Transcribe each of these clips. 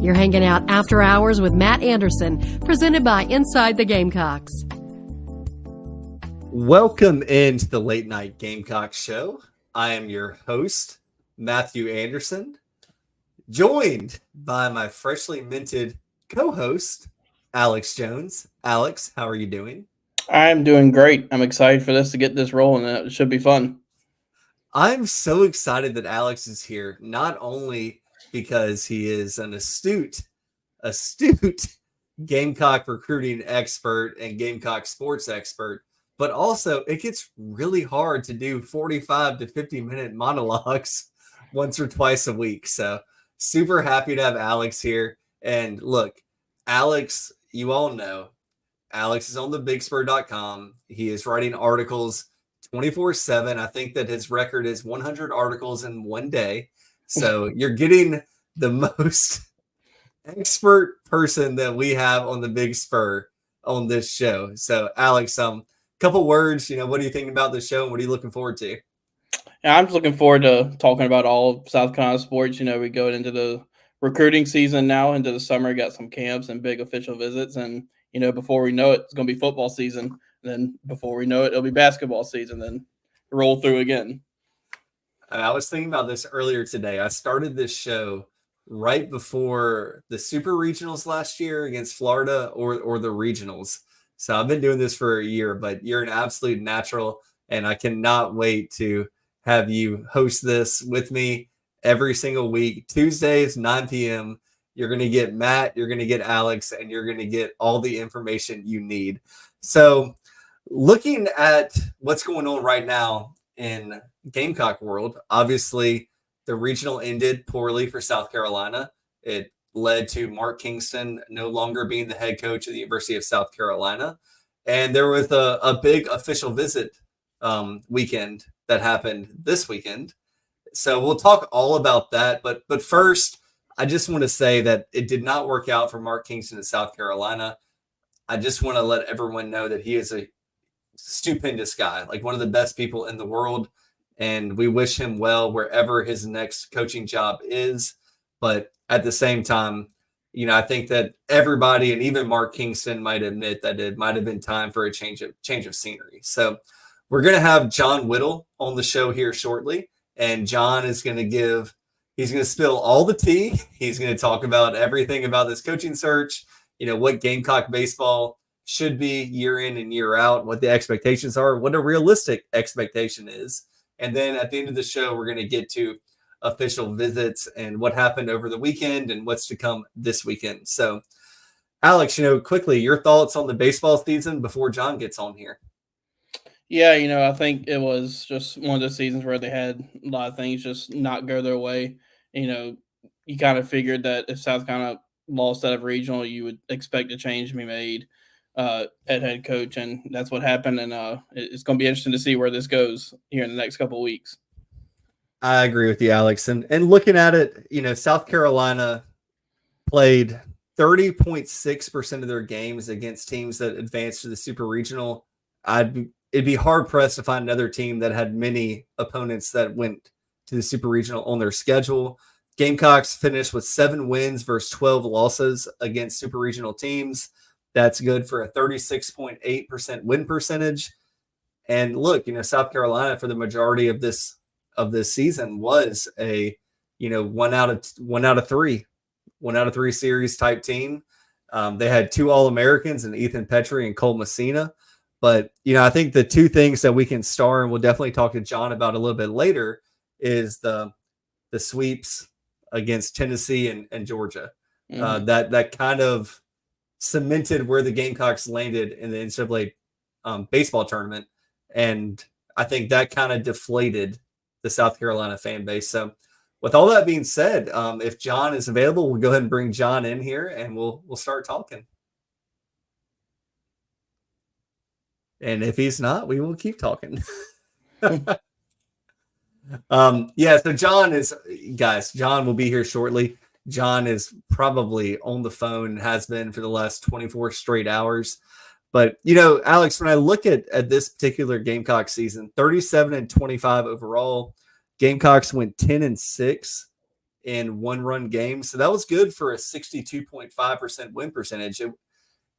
You're hanging out after hours with Matt Anderson, presented by Inside the Gamecocks. Welcome into the Late Night Gamecocks show. I am your host, Matthew Anderson, joined by my freshly minted co-host, Alex Jones. Alex, how are you doing? I'm doing great. I'm excited for this to get this rolling. It should be fun. I'm so excited that Alex is here, not only because he is an astute Gamecock recruiting expert and Gamecock sports expert, but also it gets really hard to do 45 to 50-minute monologues once or twice a week. So super happy to have Alex here. And look, Alex, you all know, Alex is on thebigspur.com. He is writing articles 24/7. I think that his record is 100 articles in one day. So you're getting the most expert person that we have on the Big Spur on this show. So Alex, couple words, what are you thinking about this show and what are you looking forward to? Yeah, I'm just looking forward to talking about all of South Carolina sports. We go into the recruiting season now, into the summer, got some camps and big official visits. And, before we know it, it's going to be football season. And then before we know it, it'll be basketball season, then roll through again. I was thinking about this earlier today. I started this show right before the super regionals last year against Florida or the regionals. So I've been doing this for a year, but you're an absolute natural, and I cannot wait to have you host this with me every single week. Tuesdays, 9 p.m. You're going to get Matt, you're going to get Alex, and you're going to get all the information you need. So looking at what's going on right now in Gamecock world, obviously the regional ended poorly for South Carolina. It led to Mark Kingston no longer being the head coach of the University of South Carolina. And there was a big official visit weekend that happened this weekend. So we'll talk all about that. But first, I just want to say that it did not work out for Mark Kingston in South Carolina. I just want to let everyone know that he is a stupendous guy, like one of the best people in the world. And we wish him well wherever his next coaching job is. But at the same time, I think that everybody, and even Mark Kingston, might admit that it might have been time for a change of scenery. So we're going to have John Whittle on the show here shortly. And John is going to he's going to spill all the tea. He's going to talk about everything about this coaching search, what Gamecock baseball should be year in and year out, what the expectations are, what a realistic expectation is. And then at the end of the show, we're going to get to official visits and what happened over the weekend and what's to come this weekend. So, Alex, quickly, your thoughts on the baseball season before John gets on here. Yeah, I think it was just one of those seasons where they had a lot of things just not go their way. You kind of figured that if South Carolina lost out of regional, you would expect a change to be made at head coach, and that's what happened. And it's going to be interesting to see where this goes here in the next couple of weeks. I agree with you, Alex. And looking at it, South Carolina played 30.6% of their games against teams that advanced to the super regional. It'd be hard pressed to find another team that had many opponents that went to the super regional on their schedule. Gamecocks finished with 7 wins versus 12 losses against super regional teams. That's good for a 36.8% win percentage. And look, South Carolina for the majority of this season was a one out of three series type team. They had 2 All-Americans in Ethan Petrie and Cole Messina. But, I think the 2 things that we can star, and we'll definitely talk to John about a little bit later, is the sweeps against Tennessee and Georgia. Mm-hmm. That kind of cemented where the Gamecocks landed in the NCAA baseball tournament. And I think that kind of deflated the South Carolina fan base. So with all that being said, if John is available, we'll go ahead and bring John in here and we'll start talking. And if he's not, we will keep talking. So John will be here shortly. John is probably on the phone, has been for the last 24 straight hours. But, Alex, when I look at this particular Gamecock season, 37-25 overall, Gamecocks went 10-6 in one-run games. So that was good for a 62.5% win percentage.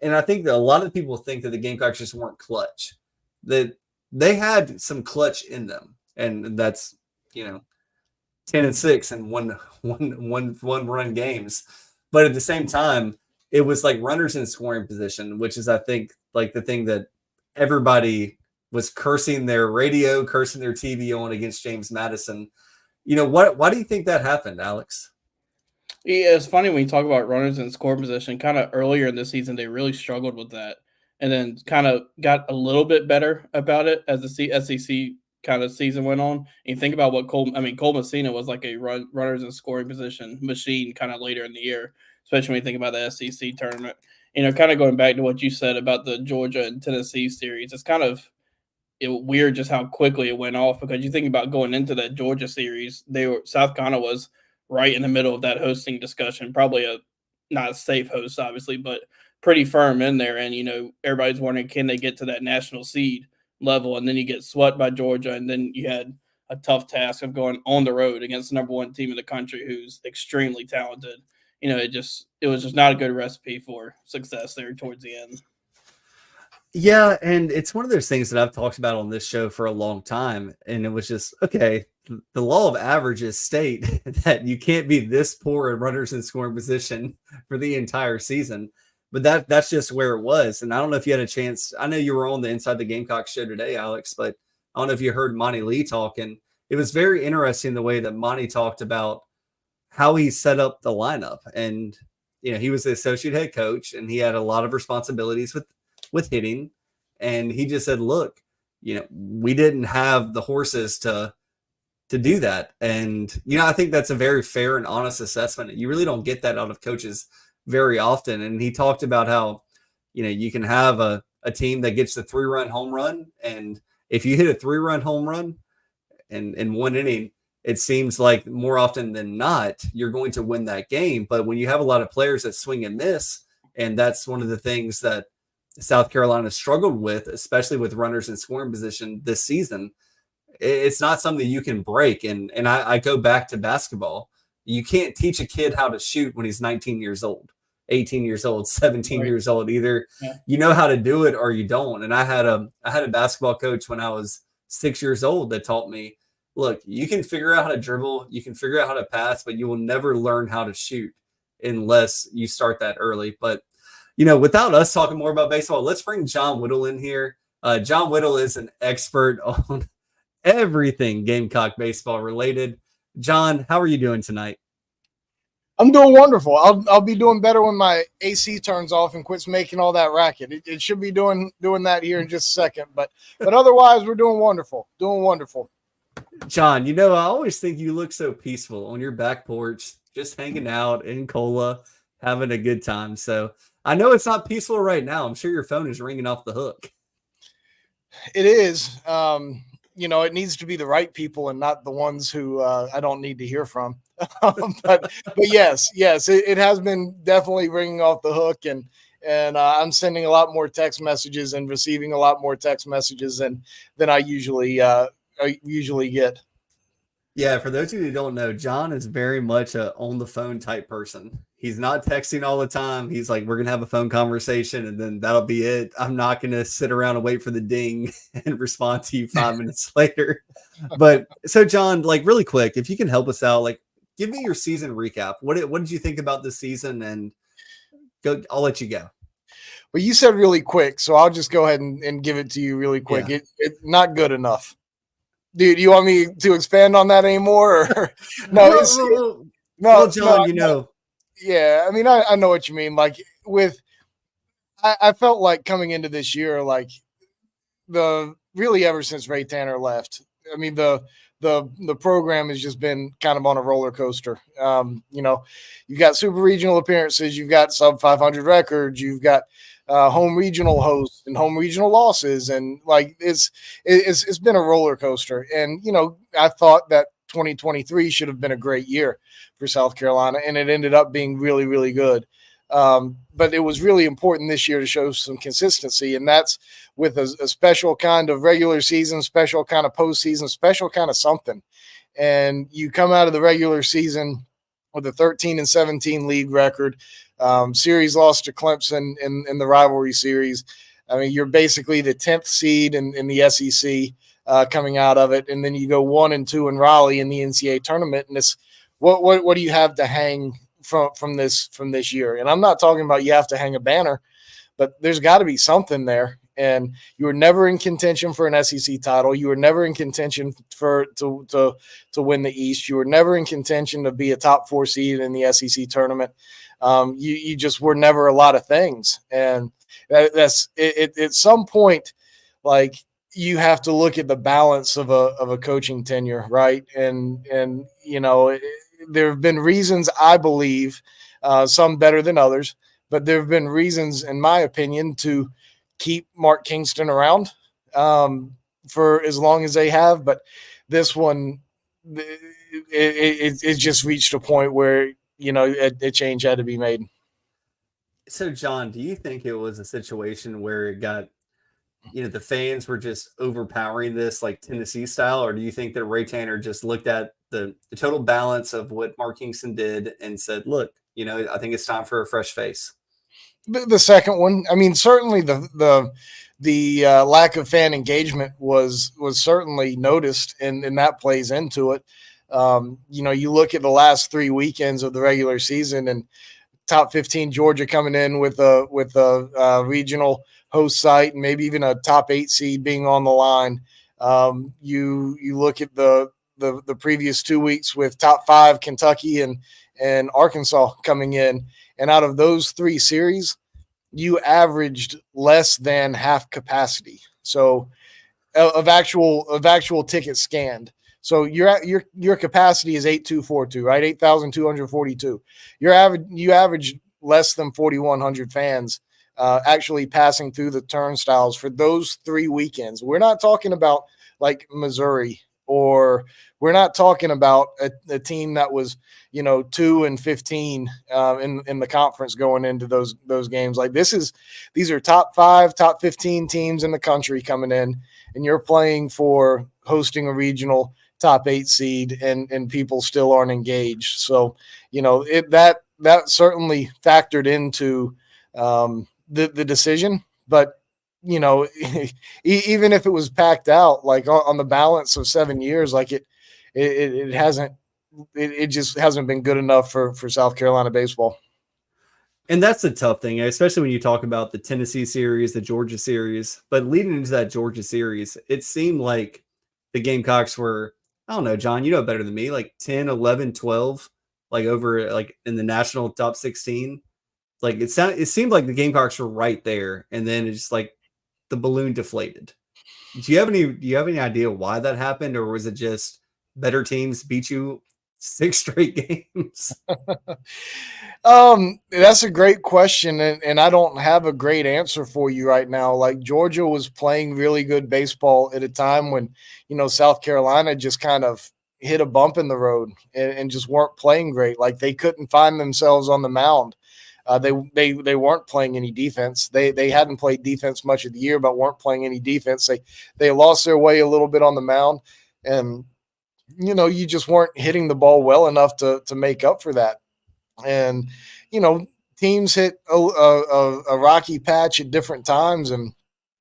And I think that a lot of people think that the Gamecocks just weren't clutch. That they had some clutch in them, and that's 10-6 and one run games. But at the same time, it was like runners in scoring position, which is I think like the thing that everybody was cursing their radio, cursing their TV on against James Madison. Why do you think that happened, Alex? Yeah, it's funny when you talk about runners in score position. Kind of earlier in the season, they really struggled with that, and then kind of got a little bit better about it as the SEC kind of season went on. And you think about what Cole Messina was like a runners in scoring position machine kind of later in the year, especially when you think about the SEC tournament. Kind of going back to what you said about the Georgia and Tennessee series, it's kind of weird just how quickly it went off, because you think about going into that Georgia series, South Carolina was right in the middle of that hosting discussion, probably not a safe host, obviously, but pretty firm in there. And, everybody's wondering, can they get to that national seed level? And then you get swept by Georgia, and then you had a tough task of going on the road against the number one team in the country who's extremely talented. It was just not a good recipe for success there towards the end. Yeah, and it's one of those things that I've talked about on this show for a long time, and it was just, okay, the law of averages state that you can't be this poor at runners in scoring position for the entire season, but that's just where it was. And I don't know if you had a chance. I know you were on the Inside the Gamecocks show today, Alex, but I don't know if you heard Monty Lee talk, and it was very interesting the way that Monty talked about how he set up the lineup. And, he was the associate head coach, and he had a lot of responsibilities with hitting. And he just said, look, we didn't have the horses to do that. And, I think that's a very fair and honest assessment. You really don't get that out of coaches very often. And he talked about how, you can have a team that gets the 3-run home run. And if you hit a 3-run home run in one inning, it seems like more often than not, you're going to win that game. But when you have a lot of players that swing and miss, and that's one of the things that South Carolina struggled with, especially with runners in scoring position this season, it's not something you can break. And I go back to basketball. You can't teach a kid how to shoot when he's 19 years old, 18 years old, 17 Right. years old. Either you know how to do it or you don't. And I had a basketball coach when I was 6 years old that taught me, look, you can figure out how to dribble, you can figure out how to pass, but you will never learn how to shoot unless you start that early. But without us talking more about baseball, let's bring John Whittle in here. John Whittle is an expert on everything Gamecock baseball related. John, how are you doing tonight? I'm doing wonderful. I'll be doing better when my AC turns off and quits making all that racket. It should be doing that here in just a second. But otherwise, we're doing wonderful. Doing wonderful. John, I always think you look so peaceful on your back porch, just hanging out in Cola, having a good time. So I know it's not peaceful right now. I'm sure your phone is ringing off the hook. It is. It needs to be the right people and not the ones who I don't need to hear from. but yes, it has been definitely ringing off the hook, and I'm sending a lot more text messages and receiving a lot more text messages than I usually get. Yeah, for those of you who don't know, John is very much a on the phone type person. He's not texting all the time. He's like, we're going to have a phone conversation and then that'll be it. I'm not going to sit around and wait for the ding and respond to you 5 minutes later. But so John, like really quick, if you can help us out, like give me your season recap. What did you think about this season? And I'll let you go. Well, you said really quick, so I'll just go ahead and give it to you really quick. Yeah. It's not good enough. Dude, you want me to expand on that anymore? Or? No, well, John, Yeah, I mean, I know what you mean. Like I felt like coming into this year, like really ever since Ray Tanner left, I mean, the program has just been kind of on a roller coaster. You've got super regional appearances, you've got sub 500 records, you've got home regional hosts and home regional losses, and like it's been a roller coaster. And I thought that 2023 should have been a great year for South Carolina, and it ended up being really, really good. But it was really important this year to show some consistency, and that's with a special kind of regular season, special kind of postseason, special kind of something. And you come out of the regular season with a 13-17 league record. Series lost to Clemson in the rivalry series. I mean, you're basically the 10th seed in the SEC coming out of it, and then you go 1-2 in Raleigh in the NCAA tournament. And this, what do you have to hang from this year? And I'm not talking about you have to hang a banner, but there's got to be something there. And you were never in contention for an SEC title. You were never in contention to win the East. You were never in contention to be a top 4 seed in the SEC tournament. You just were never a lot of things. And that's it. At some point, like, you have to look at the balance of a coaching tenure, right? And you know, there have been reasons, I believe, some better than others, but there have been reasons, in my opinion, to keep Mark Kingston around for as long as they have. But this one, it just reached a point where, you know, a change had to be made. So, John, do you think it was a situation where it got, you know, the fans were just overpowering this like Tennessee style, or do you think that Ray Tanner just looked at the total balance of what Mark Kingston did and said, look, you know, I think it's time for a fresh face? The second one, I mean, certainly the lack of fan engagement was certainly noticed, and that plays into it. You know, you look at the last 3 weekends of the regular season, and top 15 Georgia coming in with a regional host site, and maybe even a top 8 seed being on the line. You look at the previous 2 weeks with top 5 Kentucky and Arkansas coming in. And out of those 3 series, you averaged less than half capacity. So of actual tickets scanned. So your capacity is 8,242, right? 8,242. You average less than 4,100 fans actually passing through the turnstiles for those 3 weekends. We're not talking about like Missouri, or we're not talking about a team that was, you know, 2-15 in the conference going into those games. Like these are top 5, top 15 teams in the country coming in, and you're playing for hosting a regional top 8 seed, and people still aren't engaged. So, you know, that certainly factored into the decision. But, you know, even if it was packed out, like on the balance of 7 years, like it hasn't, it just hasn't been good enough for South Carolina baseball. And that's the tough thing, especially when you talk about the Tennessee series, the Georgia series. But leading into that Georgia series, it seemed like the Gamecocks were, I don't know, John, you know better than me, like 10, 11, 12, like over like in the national top 16. Like it seemed like the Gamecocks were right there, and then it's like the balloon deflated. Do you have any idea why that happened, or was it just better teams beat you 6 straight games? That's a great question, and I don't have a great answer for you right now. Like, Georgia was playing really good baseball at a time when, you know, South Carolina just kind of hit a bump in the road and just weren't playing great. Like, they couldn't find themselves on the mound. They weren't playing any defense. They hadn't played defense much of the year, but weren't playing any defense. They lost their way a little bit on the mound, and, you know, you just weren't hitting the ball well enough to make up for that. And, you know, teams hit a rocky patch at different times, and,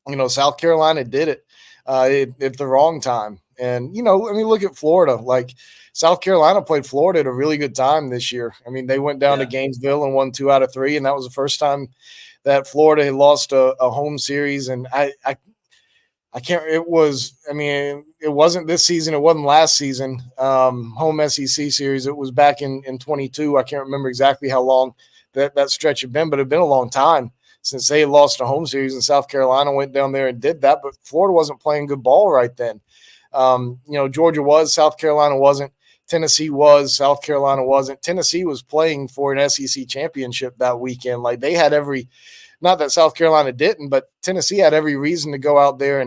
you know, South Carolina did it at the wrong time. And, you know, I mean, look at Florida. Like, South Carolina played Florida at a really good time this year. I mean, they went down to Gainesville and won 2 out of 3, and that was the first time that Florida had lost a home series. And I can't – it was – I mean, it wasn't this season. It wasn't last season, home SEC series. It was back in 22. I can't remember exactly how long that stretch had been, but it had been a long time since they lost a home series, and South Carolina went down there and did that. But Florida wasn't playing good ball right then. You know, Georgia was, South Carolina wasn't. Tennessee was, South Carolina wasn't. Tennessee was playing for an SEC championship that weekend. Like, they had every – not that South Carolina didn't, but Tennessee had every reason to go out there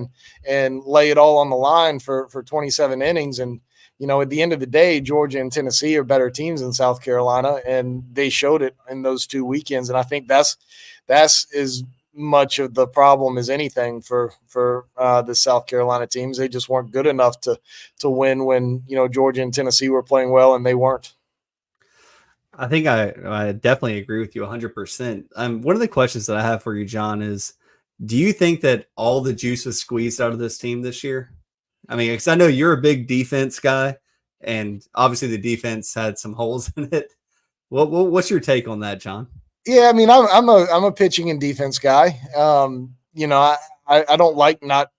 and lay it all on the line for 27 innings. And, you know, at the end of the day, Georgia and Tennessee are better teams than South Carolina, and they showed it in those 2 weekends. And I think that's as much of the problem as anything for the South Carolina teams. They just weren't good enough to win when, you know, Georgia and Tennessee were playing well, and they weren't. I think I definitely agree with you 100%. One of the questions that I have for you, John, is do you think that all the juice was squeezed out of this team this year? I mean, because I know you're a big defense guy, and obviously the defense had some holes in it. What's your take on that, John? Yeah, I mean, I'm a pitching and defense guy. You know, I don't like not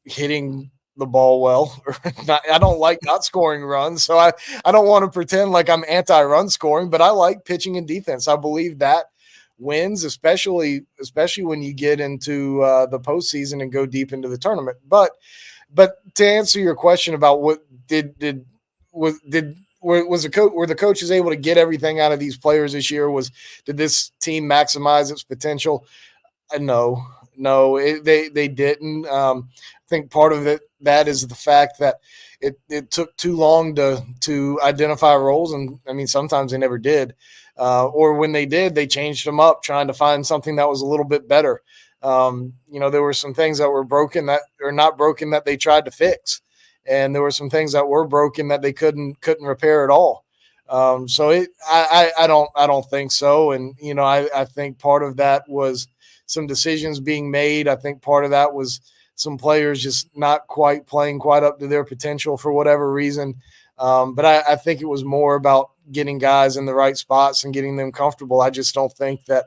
hitting the ball well, or I don't like not scoring runs. So I don't want to pretend like I'm anti-run scoring, but I like pitching and defense. I believe that wins, especially when you get into the postseason and go deep into the tournament. But to answer your question about what was the coach, were the coaches able to get everything out of these players this year? Did this team maximize its potential? No, they didn't. I think part of that is the fact that it took too long to identify roles, and I mean sometimes they never did, or when they did, they changed them up, trying to find something that was a little bit better. You know, there were some things that were broken that or not broken that they tried to fix, and there were some things that were broken that they couldn't repair at all. So I don't think so, and you know I think part of that was some decisions being made. I think part of that was some players just not quite playing quite up to their potential for whatever reason. But I think it was more about getting guys in the right spots and getting them comfortable. I just don't think that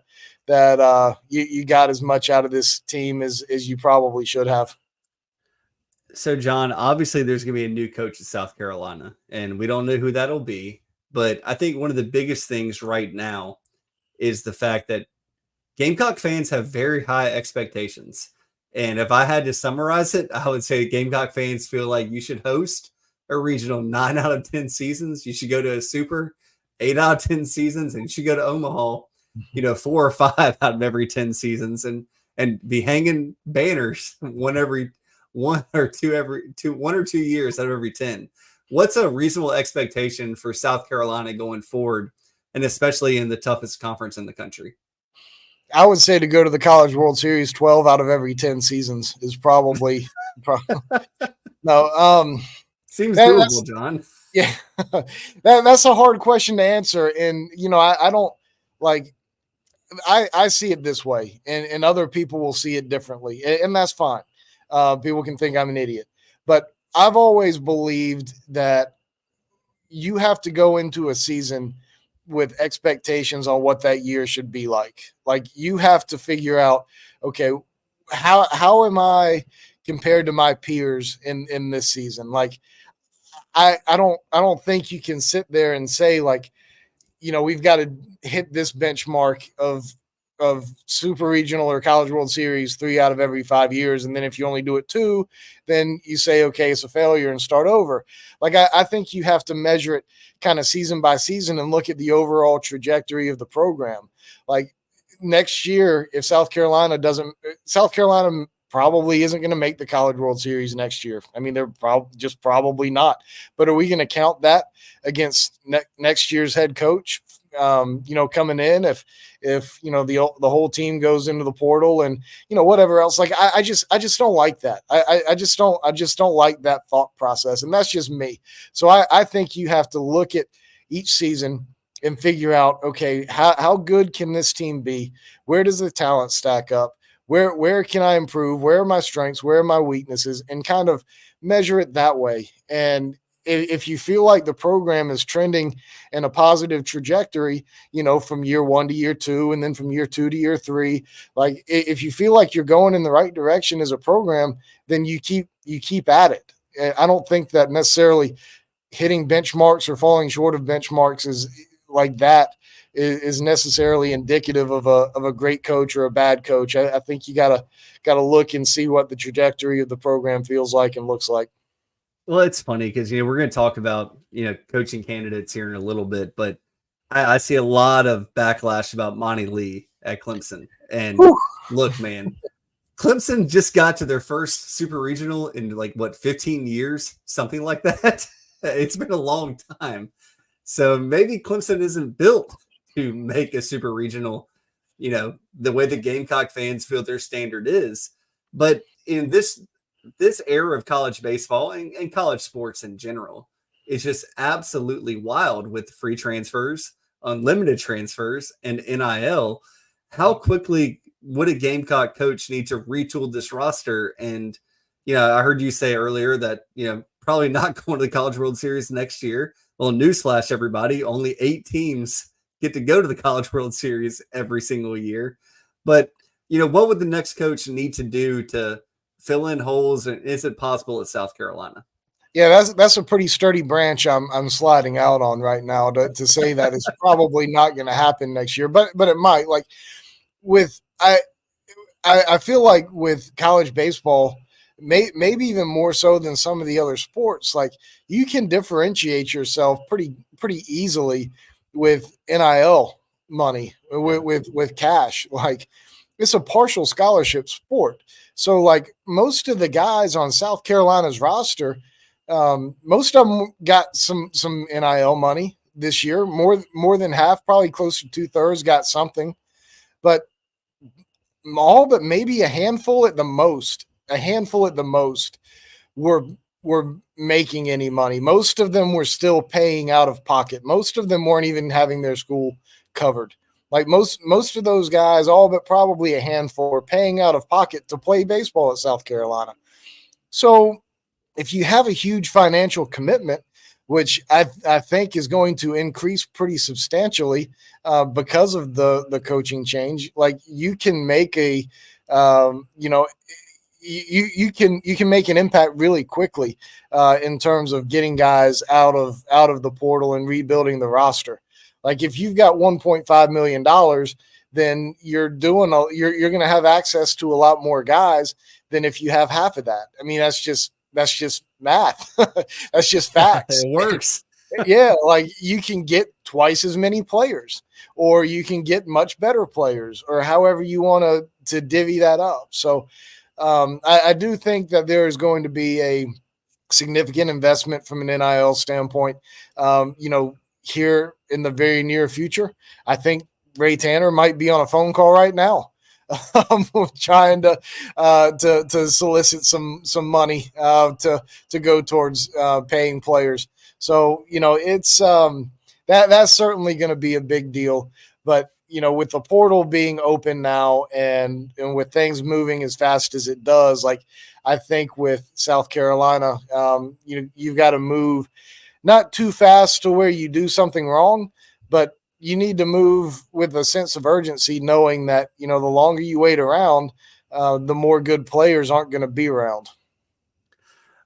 you got as much out of this team as you probably should have. So, John, obviously there's going to be a new coach in South Carolina, and we don't know who that'll be. But I think one of the biggest things right now is the fact that Gamecock fans have very high expectations. And if I had to summarize it, I would say Gamecock fans feel like you should host a regional 9 out of 10 seasons. You should go to a super 8 out of 10 seasons, and you should go to Omaha, 4 or 5 out of every 10 seasons and be hanging banners one or two years out of every 10. What's a reasonable expectation for South Carolina going forward, and especially in the toughest conference in the country? I would say to go to the College World Series 12 out of every 10 seasons is probably no. Seems doable, John. Yeah, that's a hard question to answer, and you know I don't like. I see it this way, and other people will see it differently, and that's fine. People can think I'm an idiot, but I've always believed that you have to go into a season with expectations on what that year should be like. Like you have to figure out, okay, how am I compared to my peers in this season? Like I don't think you can sit there and say like, you know, we've got to hit this benchmark of super regional or College World Series 3 out of every 5 years. And then if you only do it 2, then you say, okay, it's a failure and start over. Like, I think you have to measure it kind of season by season and look at the overall trajectory of the program. Like next year, if South Carolina probably isn't going to make the College World Series next year. I mean, they're probably not. But are we going to count that against next year's head coach? Coming in if the whole team goes into the portal and whatever else. Like I just don't like that. I just don't like that thought process, and that's just me. So I think you have to look at each season and figure out, okay, how good can this team be? Where does the talent stack up? Where can I improve? Where are my strengths? Where are my weaknesses? And kind of measure it that way. And if you feel like the program is trending in a positive trajectory, from year 1 to year 2, and then from year 2 to year 3, like if you feel like you're going in the right direction as a program, then you keep at it. I don't think that necessarily hitting benchmarks or falling short of benchmarks is like that is necessarily indicative of a great coach or a bad coach. I think you gotta look and see what the trajectory of the program feels like and looks like. Well, it's funny because we're going to talk about coaching candidates here in a little bit, but I see a lot of backlash about Monty Lee at Clemson. And look, man, Clemson just got to their first super regional in 15 years, something like that. It's been a long time. So maybe Clemson isn't built to make a super regional, the way the Gamecock fans feel their standard is. But in this era of college baseball and college sports in general is just absolutely wild with free transfers, unlimited transfers and NIL, how quickly would a Gamecock coach need to retool this roster? And, I heard you say earlier that, probably not going to the College World Series next year. Well, newsflash, everybody, only 8 teams get to go to the College World Series every single year. But, what would the next coach need to do to fill in holes? And is it possible at South Carolina? Yeah, that's a pretty sturdy branch I'm sliding out on right now to say that it's probably not going to happen next year, but it might. Like with I feel like with college baseball, maybe even more so than some of the other sports, like you can differentiate yourself pretty easily with NIL money, with cash. Like it's a partial scholarship sport. So like most of the guys on South Carolina's roster, most of them got some NIL money this year. More than half, probably close to 2/3 got something, but all but maybe a handful at the most were making any money. Most of them were still paying out of pocket. Most of them weren't even having their school covered. Like most of those guys, all but probably a handful, were paying out of pocket to play baseball at South Carolina. So if you have a huge financial commitment, which I think is going to increase pretty substantially because of the coaching change, like you can make you can make an impact really quickly in terms of getting guys out of the portal and rebuilding the roster. Like if you've got $1.5 million, then you're going to have access to a lot more guys than if you have half of that. I mean, that's just math. That's just facts. It works. Yeah, like you can get twice as many players, or you can get much better players, or however you want to divvy that up. So I do think that there is going to be a significant investment from an NIL standpoint. Here in the very near future, I think Ray Tanner might be on a phone call right now, trying to solicit some money to go towards paying players. So it's that's certainly going to be a big deal. But with the portal being open now and with things moving as fast as it does, like I think with South Carolina, you've got to move not too fast to where you do something wrong, but you need to move with a sense of urgency, knowing that, the longer you wait around, the more good players aren't going to be around.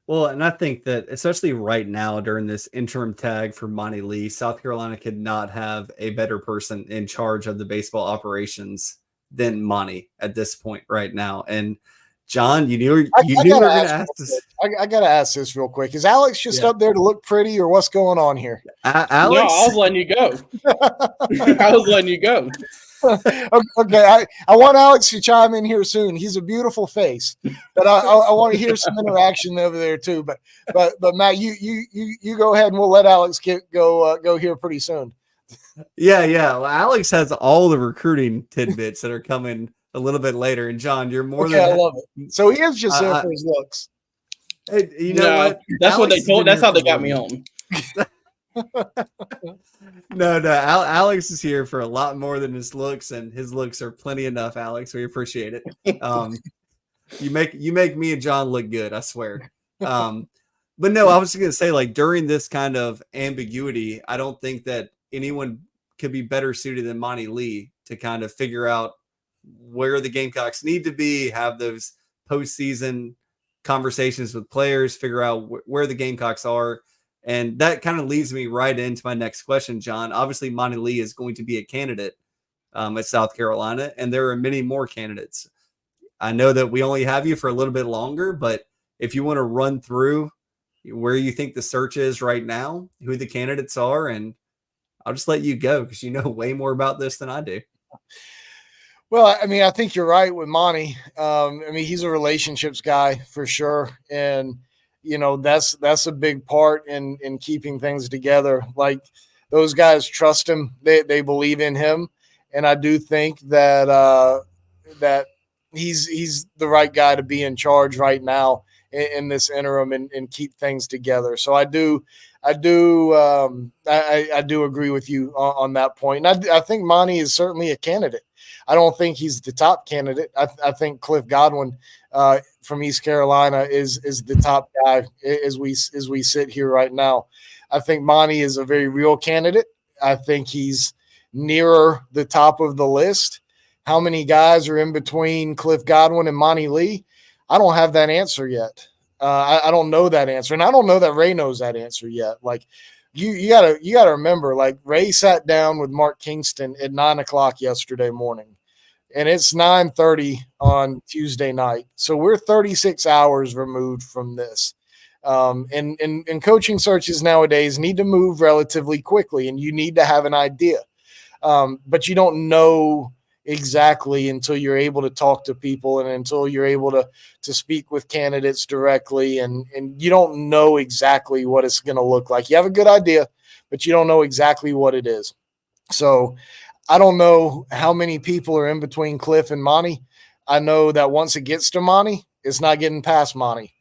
Well, and I think that especially right now during this interim tag for Monty Lee, South Carolina could not have a better person in charge of the baseball operations than Monty at this point right now. And John, you knew we were going to ask this. I got to ask this real quick. Is Alex just up there to look pretty, or what's going on here? Alex? No, I was letting you go. I was letting you go. Okay, I want Alex to chime in here soon. He's a beautiful face, but I want to hear some interaction over there too. But Matt, you go ahead and we'll let Alex go here pretty soon. Yeah. Well, Alex has all the recruiting tidbits that are coming a little bit later. And John, you're more than I love it. So he is just there for his looks. Hey, you know what? That's Alex what they told. That's how they got me on. No. Alex is here for a lot more than his looks, and his looks are plenty enough. Alex, we appreciate it. You make me and John look good, I swear. But no, I was just gonna say, like during this kind of ambiguity, I don't think that anyone could be better suited than Monty Lee to kind of figure out where the Gamecocks need to be, have those postseason conversations with players, figure out where the Gamecocks are. And that kind of leads me right into my next question, John. Obviously, Monty Lee is going to be a candidate at South Carolina, and there are many more candidates. I know that we only have you for a little bit longer, but if you want to run through where you think the search is right now, who the candidates are, and I'll just let you go because you know way more about this than I do. Well, I mean, I think you're right with Monty. I mean, he's a relationships guy for sure. And, that's a big part in keeping things together. Like those guys trust him. They believe in him. And I do think that that he's the right guy to be in charge right now in this interim and keep things together. So I do agree with you on that point. And I think Monty is certainly a candidate. I don't think he's the top candidate. I think Cliff Godwin from East Carolina is the top guy as we sit here right now. I think Monty is a very real candidate. I think he's nearer the top of the list. How many guys are in between Cliff Godwin and Monty Lee? I don't have that answer yet. I don't know that answer, and I don't know that Ray knows that answer yet. Like you gotta remember, like Ray sat down with Mark Kingston at 9:00 yesterday morning, and it's 9:30 on Tuesday night. So we're 36 hours removed from this. And coaching searches nowadays need to move relatively quickly, and you need to have an idea. But you don't know exactly until you're able to talk to people and until you're able to speak with candidates directly. And you don't know exactly what it's going to look like. You have a good idea, but you don't know exactly what it is. So I don't know how many people are in between Cliff and Monty. I know that once it gets to Monty, it's not getting past Monty.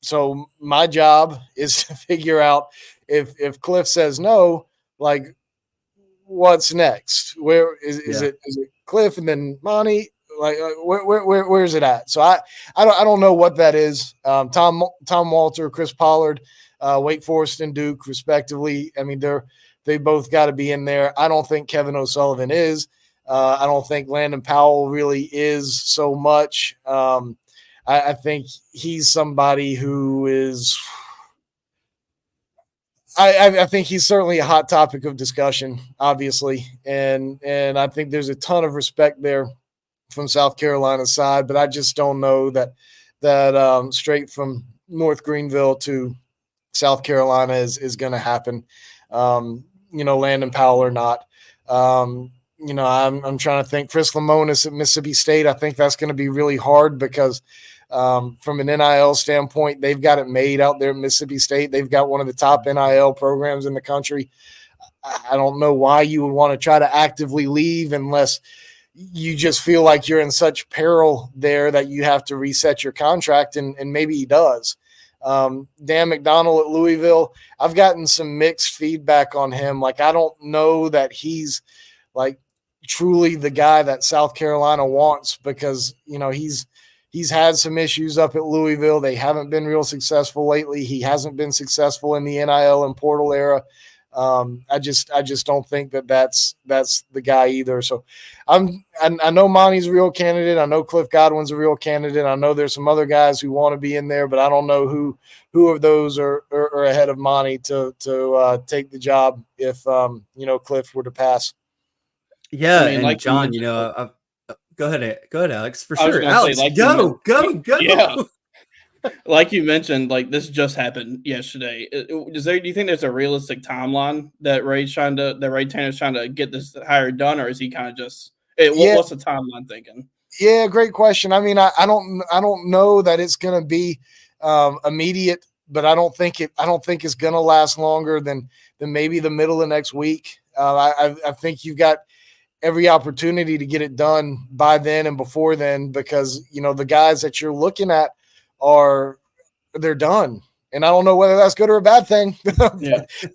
So my job is to figure out if Cliff says no, like, what's next? Where is it Cliff and then Monty? Like where's it at? So I don't know what that is. Tom Walter, Chris Pollard, Wake Forest and Duke respectively. I mean they both got to be in there. I don't think Kevin O'Sullivan is. I don't think Landon Powell really is so much. I think he's somebody who is. I think he's certainly a hot topic of discussion, obviously, and I think there's a ton of respect there from South Carolina's side, but I just don't know that straight from North Greenville to South Carolina is going to happen. Landon Powell or not. I'm trying to think. Chris Lemonis at Mississippi State. I think that's going to be really hard because. From an NIL standpoint, they've got it made out there at Mississippi State. They've got one of the top NIL programs in the country. I don't know why you would want to try to actively leave unless you just feel like you're in such peril there that you have to reset your contract, and maybe he does. Dan McDonald at Louisville, I've gotten some mixed feedback on him. Like, I don't know that he's like truly the guy that South Carolina wants because, he's had some issues up at Louisville. They haven't been real successful lately. He hasn't been successful in the NIL and portal era. I just don't think that's the guy either. So I know Monty's a real candidate. I know Cliff Godwin's a real candidate. I know there's some other guys who want to be in there, but I don't know who of those are ahead of Monty to take the job if Cliff were to pass. Yeah, I mean, and like John, Go ahead, Alex. For sure, Alex. Say, like go. Yeah, like you mentioned, like this just happened yesterday. Do you think there's a realistic timeline that Ray Tanner's trying to get this hire done, or is he kind of just? What's the timeline thinking? Yeah, great question. I mean, I don't know that it's going to be immediate, but I don't think it's going to last longer than maybe the middle of next week. I think you've got every opportunity to get it done by then and before then, because, the guys that you're looking at they're done. And I don't know whether that's good or a bad thing,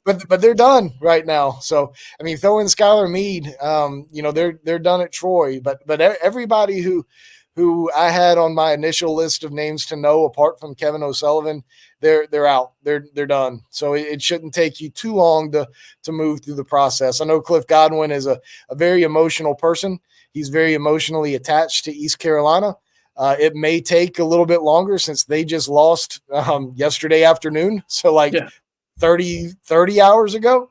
but they're done right now. So, I mean, throw in Skylar Meade, they're done at Troy, but everybody who I had on my initial list of names to know, apart from Kevin O'Sullivan, they're out. They're done. So it shouldn't take you too long to move through the process. I know Cliff Godwin is a very emotional person. He's very emotionally attached to East Carolina. It may take a little bit longer since they just lost yesterday afternoon. So 30 hours ago.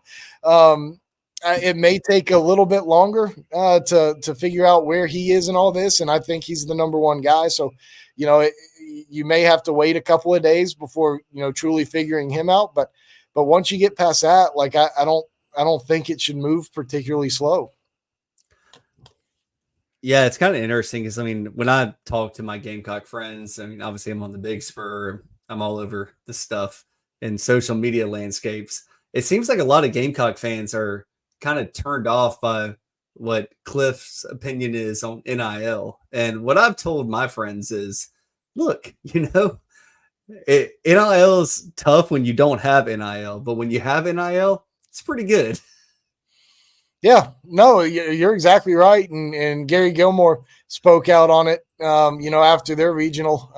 It may take a little bit longer to figure out where he is in all this. And I think he's the number one guy. So, you may have to wait a couple of days before, truly figuring him out. But once you get past that, I don't think it should move particularly slow. Yeah, it's kind of interesting because, when I talk to my Gamecock friends, obviously I'm on the Big Spur. I'm all over the stuff in social media landscapes. It seems like a lot of Gamecock fans are kind of turned off by what Cliff's opinion is on NIL. And what I've told my friends is, look, NIL is tough when you don't have NIL, but when you have NIL, it's pretty good. Yeah, no, you're exactly right. And Gary Gilmore spoke out on it, after their regional,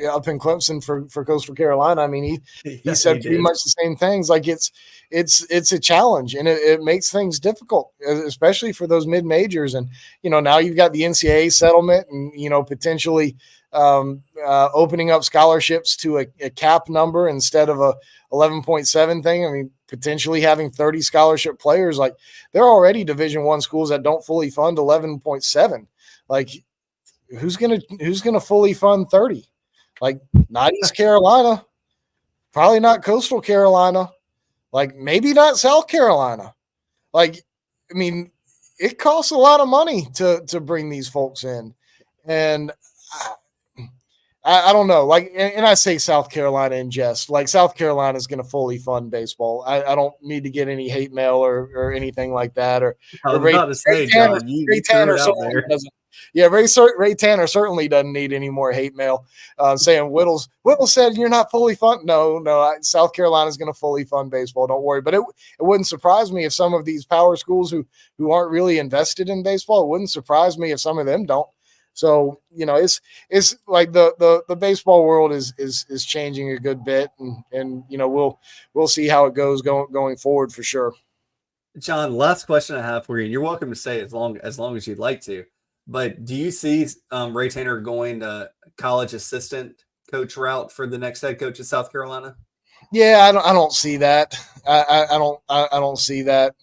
up in Clemson for Coastal Carolina. I mean, he said pretty much the same things. Like it's a challenge, and it makes things difficult, especially for those mid majors. And now you've got the NCAA settlement, and potentially opening up scholarships to a cap number instead of a 11.7 thing. I mean, potentially having 30 scholarship players. Like, there are already Division I schools that don't fully fund 11.7. Like, who's gonna fully fund 30? Like, not East Carolina, probably not Coastal Carolina, like maybe not South Carolina. Like, I mean, it costs a lot of money to bring these folks in, and I don't know. Like, and I say South Carolina in jest. Like, South Carolina is going to fully fund baseball. I don't need to get any hate mail or anything like that. Or I was about to say, John, you threw it out there. Yeah, Ray Tanner certainly doesn't need any more hate mail saying Whittle said you're not fully fund. No, South Carolina is going to fully fund baseball. Don't worry. But it wouldn't surprise me if some of these power schools who aren't really invested in baseball, it wouldn't surprise me if some of them don't. So, it's like the baseball world is changing a good bit, and we'll see how it goes going forward for sure. John, last question I have for you. You're welcome to say as long as you'd like to, but do you see Ray Tanner going to college assistant coach route for the next head coach of South Carolina? Yeah, I don't see that. I don't see that.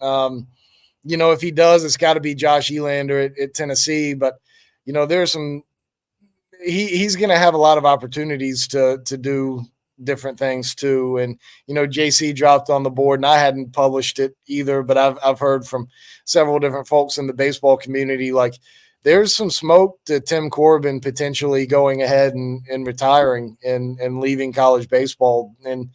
If he does, it's got to be Josh Elander at Tennessee, but there's some he's going to have a lot of opportunities to do different things too. And, JC dropped on the board, and I hadn't published it either, but I've heard from several different folks in the baseball community, like there's some smoke to Tim Corbin potentially going ahead and retiring and leaving college baseball and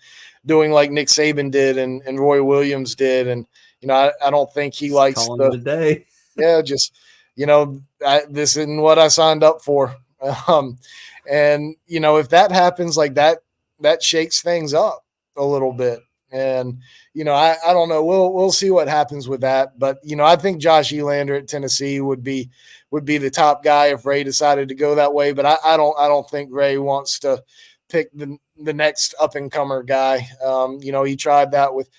doing like Nick Saban did and Roy Williams did. And, I don't think he likes the day. Yeah, just this isn't what I signed up for. And if that happens, like that shakes things up a little bit. And I don't know. We'll see what happens with that. But I think Josh Elander at Tennessee would be the top guy if Ray decided to go that way. But I don't think Ray wants to pick the next up and comer guy. He tried that with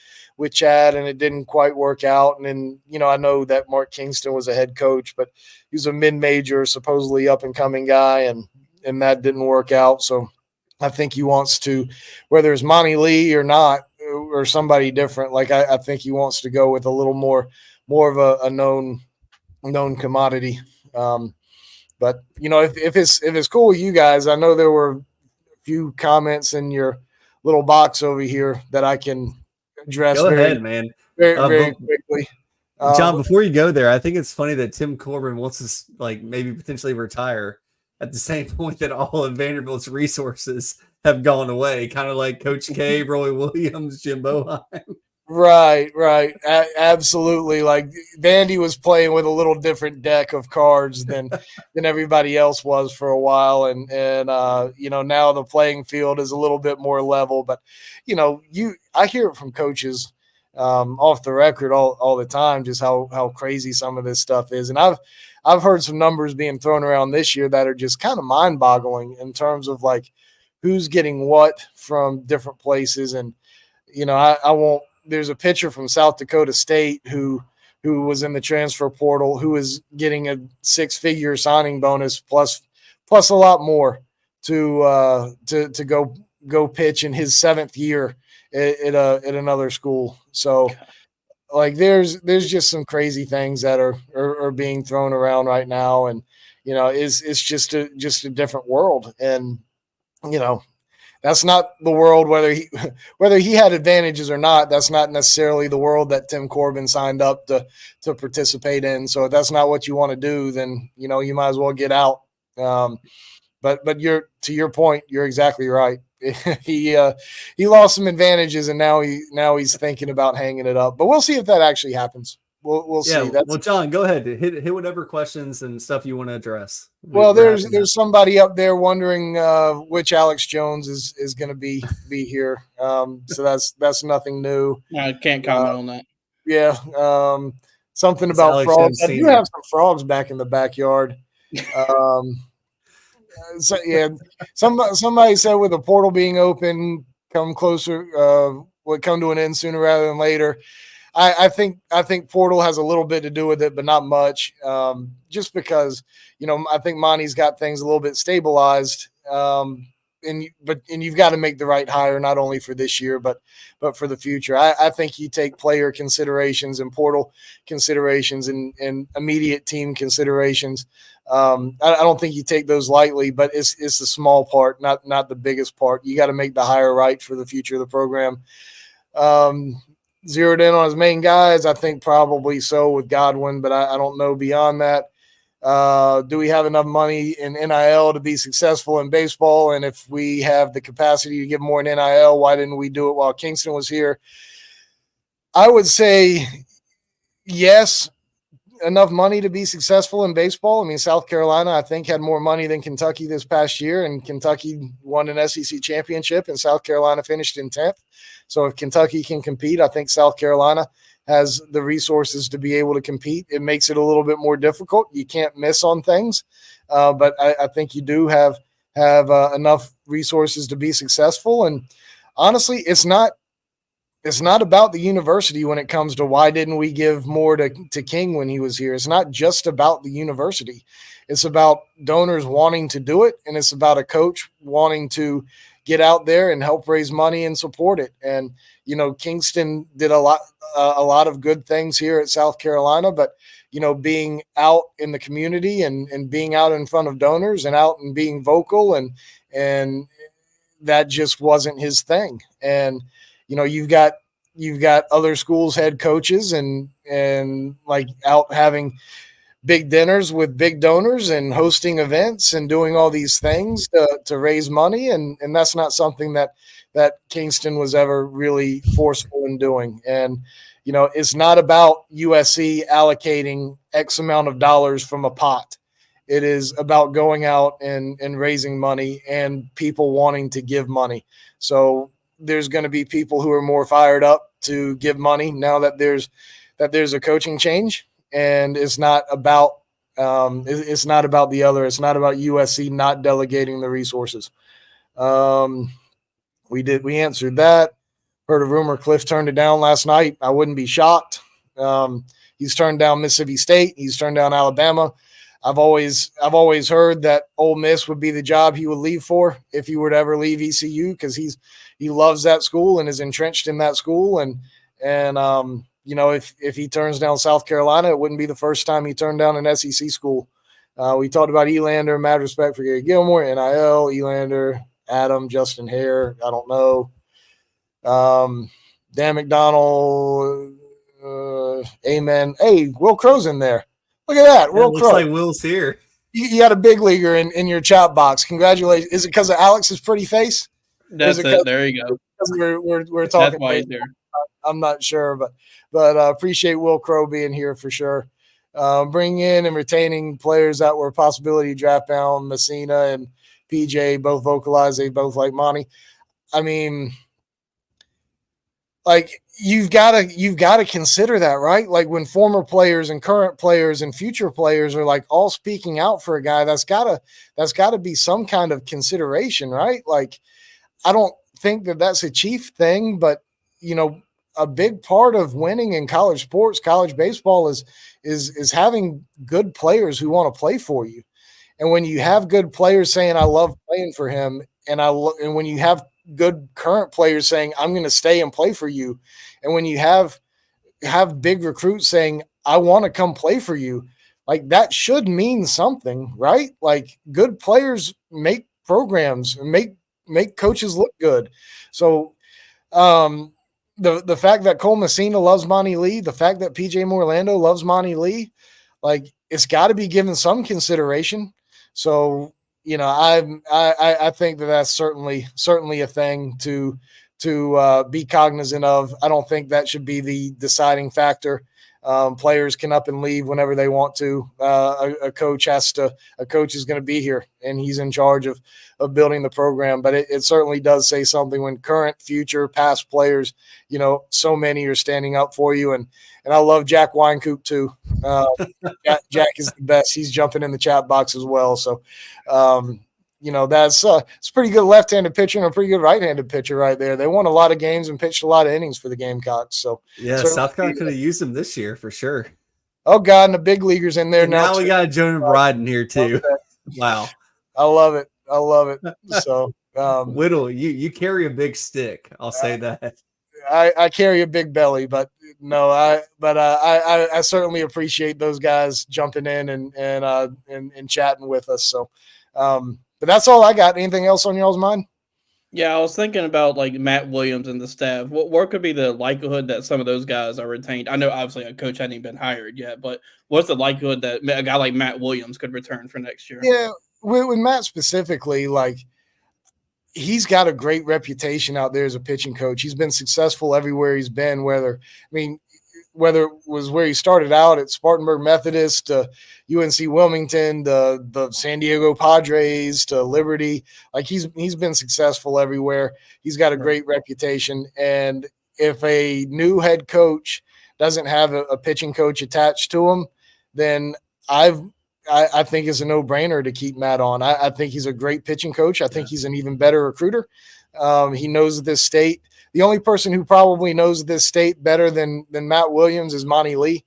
Chad, and it didn't quite work out. And then, I know that Mark Kingston was a head coach, but he was a mid-major, supposedly up-and-coming guy, and that didn't work out. So I think he wants to, whether it's Monty Lee or not, or somebody different, like I think he wants to go with a little more of a known commodity. But, if it's cool with you guys, I know there were a few comments in your little box over here that I can address. Go ahead, man. Very quickly. John, before you go there, I think it's funny that Tim Corbin wants to maybe potentially retire at the same point that all of Vanderbilt's resources have gone away, kind of like Coach K, Roy Williams, Jim Boheim. Right. Absolutely. Like Vandy was playing with a little different deck of cards than everybody else was for a while. And now the playing field is a little bit more level, but I hear it from coaches off the record all the time, just how crazy some of this stuff is. And I've heard some numbers being thrown around this year that are just kind of mind boggling in terms of like who's getting what from different places. And, I won't, there's a pitcher from South Dakota State who was in the transfer portal who is getting a 6-figure signing bonus plus a lot more to go pitch in his 7th year at another school. So like there's just some crazy things that are being thrown around right now, and it's just a different world. And that's not the world, whether he had advantages or not. That's not necessarily the world that Tim Corbin signed up to participate in. So if that's not what you want to do, then you might as well get out. But to your point, you're exactly right. He lost some advantages, and now he's thinking about hanging it up. But we'll see if that actually happens. we'll Yeah, see. That's well, John, go ahead. Hit whatever questions and stuff you want to address. well. We're happy to- There's somebody up there wondering which Alex Jones is going to be here. So that's nothing new. I can't comment on that. Yeah. Something It's about Alex frogs. Jones I do Sr. have some frogs back in the backyard. So yeah, somebody said with the portal being open, come closer, would come to an end sooner rather than later. I think portal has a little bit to do with it, but not much. Just because I think Monty's got things a little bit stabilized. And you've got to make the right hire not only for this year but for the future. I think you take player considerations and portal considerations and immediate team considerations. I don't think you take those lightly, but it's the small part, not the biggest part. You got to make the hire right for the future of the program. Zeroed in on his main guys, I think probably so with Godwin, but I don't know beyond that. Do we have enough money in NIL to be successful in baseball? And if we have the capacity to give more in NIL, why didn't we do it while Kingston was here? I would say yes, enough money to be successful in baseball. I mean, South Carolina, I think, had more money than Kentucky this past year, and Kentucky won an SEC championship, and South Carolina finished in 10th. So if Kentucky can compete, I think South Carolina has the resources to be able to compete. It makes it a little bit more difficult. You can't miss on things, but I think you do have enough resources to be successful. And honestly, it's not about the university when it comes to why didn't we give more to King when he was here. It's not just about the university. It's about donors wanting to do it, and it's about a coach wanting to get out there and help raise money and support it. And Kingston did a lot of good things here at South Carolina, but being out in the community and being out in front of donors and out and being vocal and that just wasn't his thing. And you've got other schools head coaches and like out having big dinners with big donors and hosting events and doing all these things to raise money. And that's not something that Kingston was ever really forceful in doing. And, it's not about USC allocating X amount of dollars from a pot. It is about going out and raising money and people wanting to give money. So there's going to be people who are more fired up to give money now that there's a coaching change, and it's not about the other. It's not about USC not delegating the resources. We answered that. Heard a rumor Cliff turned it down last night. I wouldn't be shocked. He's turned down Mississippi State. He's turned down Alabama. I've always heard that Ole Miss would be the job he would leave for if he were to ever leave ECU, because he loves that school and is entrenched in that school. And if he turns down South Carolina, it wouldn't be the first time he turned down an SEC school. We talked about Elander, mad respect for Gary Gilmore, NIL, Elander, Adam, Justin Hare. I don't know. Dan McDonald, amen. Hey, Will Crow's in there. Look at that. Will looks Crow. like Will's here. You got a big leaguer in your chat box. Congratulations. Is it because of Alex's pretty face? That's it. There you go. We're talking. That's why he's there. I'm not sure, but appreciate Will Crow being here for sure. Bringing in and retaining players that were possibility draft bound. Messina and PJ both vocalized they both like Monty. I mean, like you've got to consider that, right? Like when former players and current players and future players are like all speaking out for a guy, that's gotta be some kind of consideration, right? Like I don't think that's a chief thing, but a big part of winning in college sports, college baseball is having good players who want to play for you. And when you have good players saying, I love playing for him, and when you have good current players saying, I'm going to stay and play for you, and when you have big recruits saying, I want to come play for you, like that should mean something, right? Like good players make programs and make coaches look good. So the fact that Cole Messina loves Monty Lee, the fact that PJ Morlando loves Monty Lee, like it's got to be given some consideration. So, I think that's certainly a thing to be cognizant of. I don't think that should be the deciding factor. Players can up and leave whenever they want to. A coach is going to be here, and he's in charge of building the program. But it certainly does say something when current, future, past players, so many are standing up for you. And I love Jack Winecoop too. Jack is the best. He's jumping in the chat box as well. So, that's it's a pretty good left-handed pitcher and a pretty good right-handed pitcher right there. They won a lot of games and pitched a lot of innings for the Gamecocks. So yeah, South Carolina could have used them this year for sure. Oh God, and the big leaguers in there now. Now we got Jonah Bride in here too. Wow, I love it. So Whittle, you carry a big stick. I'll say that. I carry a big belly, but no, I certainly appreciate those guys jumping in and chatting with us. So, but that's all I got. Anything else on y'all's mind? Yeah, I was thinking about like Matt Williams and the staff. What could be the likelihood that some of those guys are retained? I know obviously a coach hadn't even been hired yet, but what's the likelihood that a guy like Matt Williams could return for next year? Yeah, with Matt specifically, like he's got a great reputation out there as a pitching coach. He's been successful everywhere he's been, whether it was where he started out at Spartanburg Methodist to UNC Wilmington, the San Diego Padres to Liberty. Like he's been successful everywhere. He's got a great reputation. And if a new head coach doesn't have a pitching coach attached to him, then I think it's a no-brainer to keep Matt on. I think he's a great pitching coach. I think he's an even better recruiter. He knows this state. The only person who probably knows this state better than Matt Williams is Monty Lee.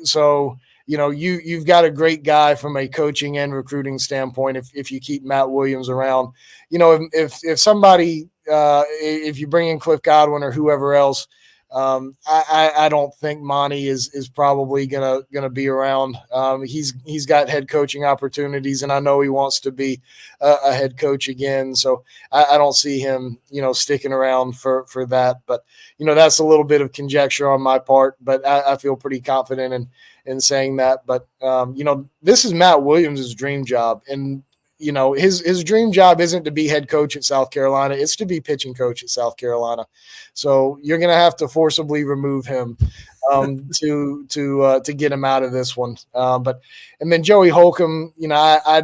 So, you've got a great guy from a coaching and recruiting standpoint if you keep Matt Williams around. If somebody if you bring in Cliff Godwin or whoever else, I don't think Monty is probably gonna be around. He's got head coaching opportunities, and I know he wants to be a head coach again. So I don't see him, sticking around for that. But that's a little bit of conjecture on my part. But I feel pretty confident in saying that. But this is Matt Williams' dream job, and his dream job isn't to be head coach at South Carolina. It's to be pitching coach at South Carolina. So you're going to have to forcibly remove him to get him out of this one. And then Joey Holcomb, I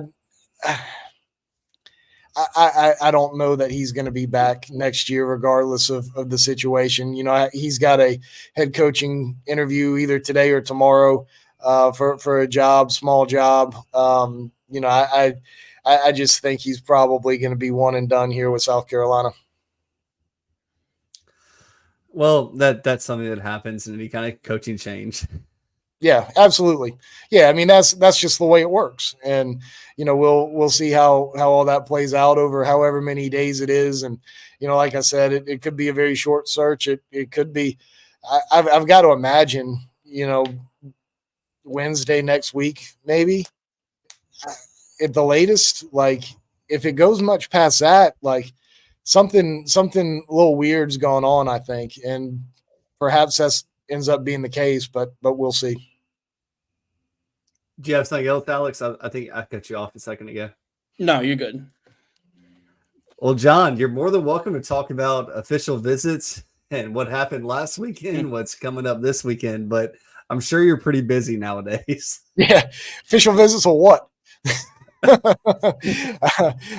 don't know that he's going to be back next year, regardless of the situation. He's got a head coaching interview either today or tomorrow for a job, small job. I just think he's probably going to be one and done here with South Carolina. Well, that's something that happens in any kind of coaching change. Yeah, absolutely. Yeah, I mean that's just the way it works, and we'll see how all that plays out over however many days it is, and like I said, it could be a very short search. It could be. I've got to imagine Wednesday next week maybe. At the latest, like if it goes much past that, like something a little weird's going on, I think, and perhaps that ends up being the case, but we'll see. Do you have something else, Alex? I think I cut you off a second ago. No, you're good. Well, John, you're more than welcome to talk about official visits and what happened last weekend, what's coming up this weekend, but I'm sure you're pretty busy nowadays. Yeah, official visits or what?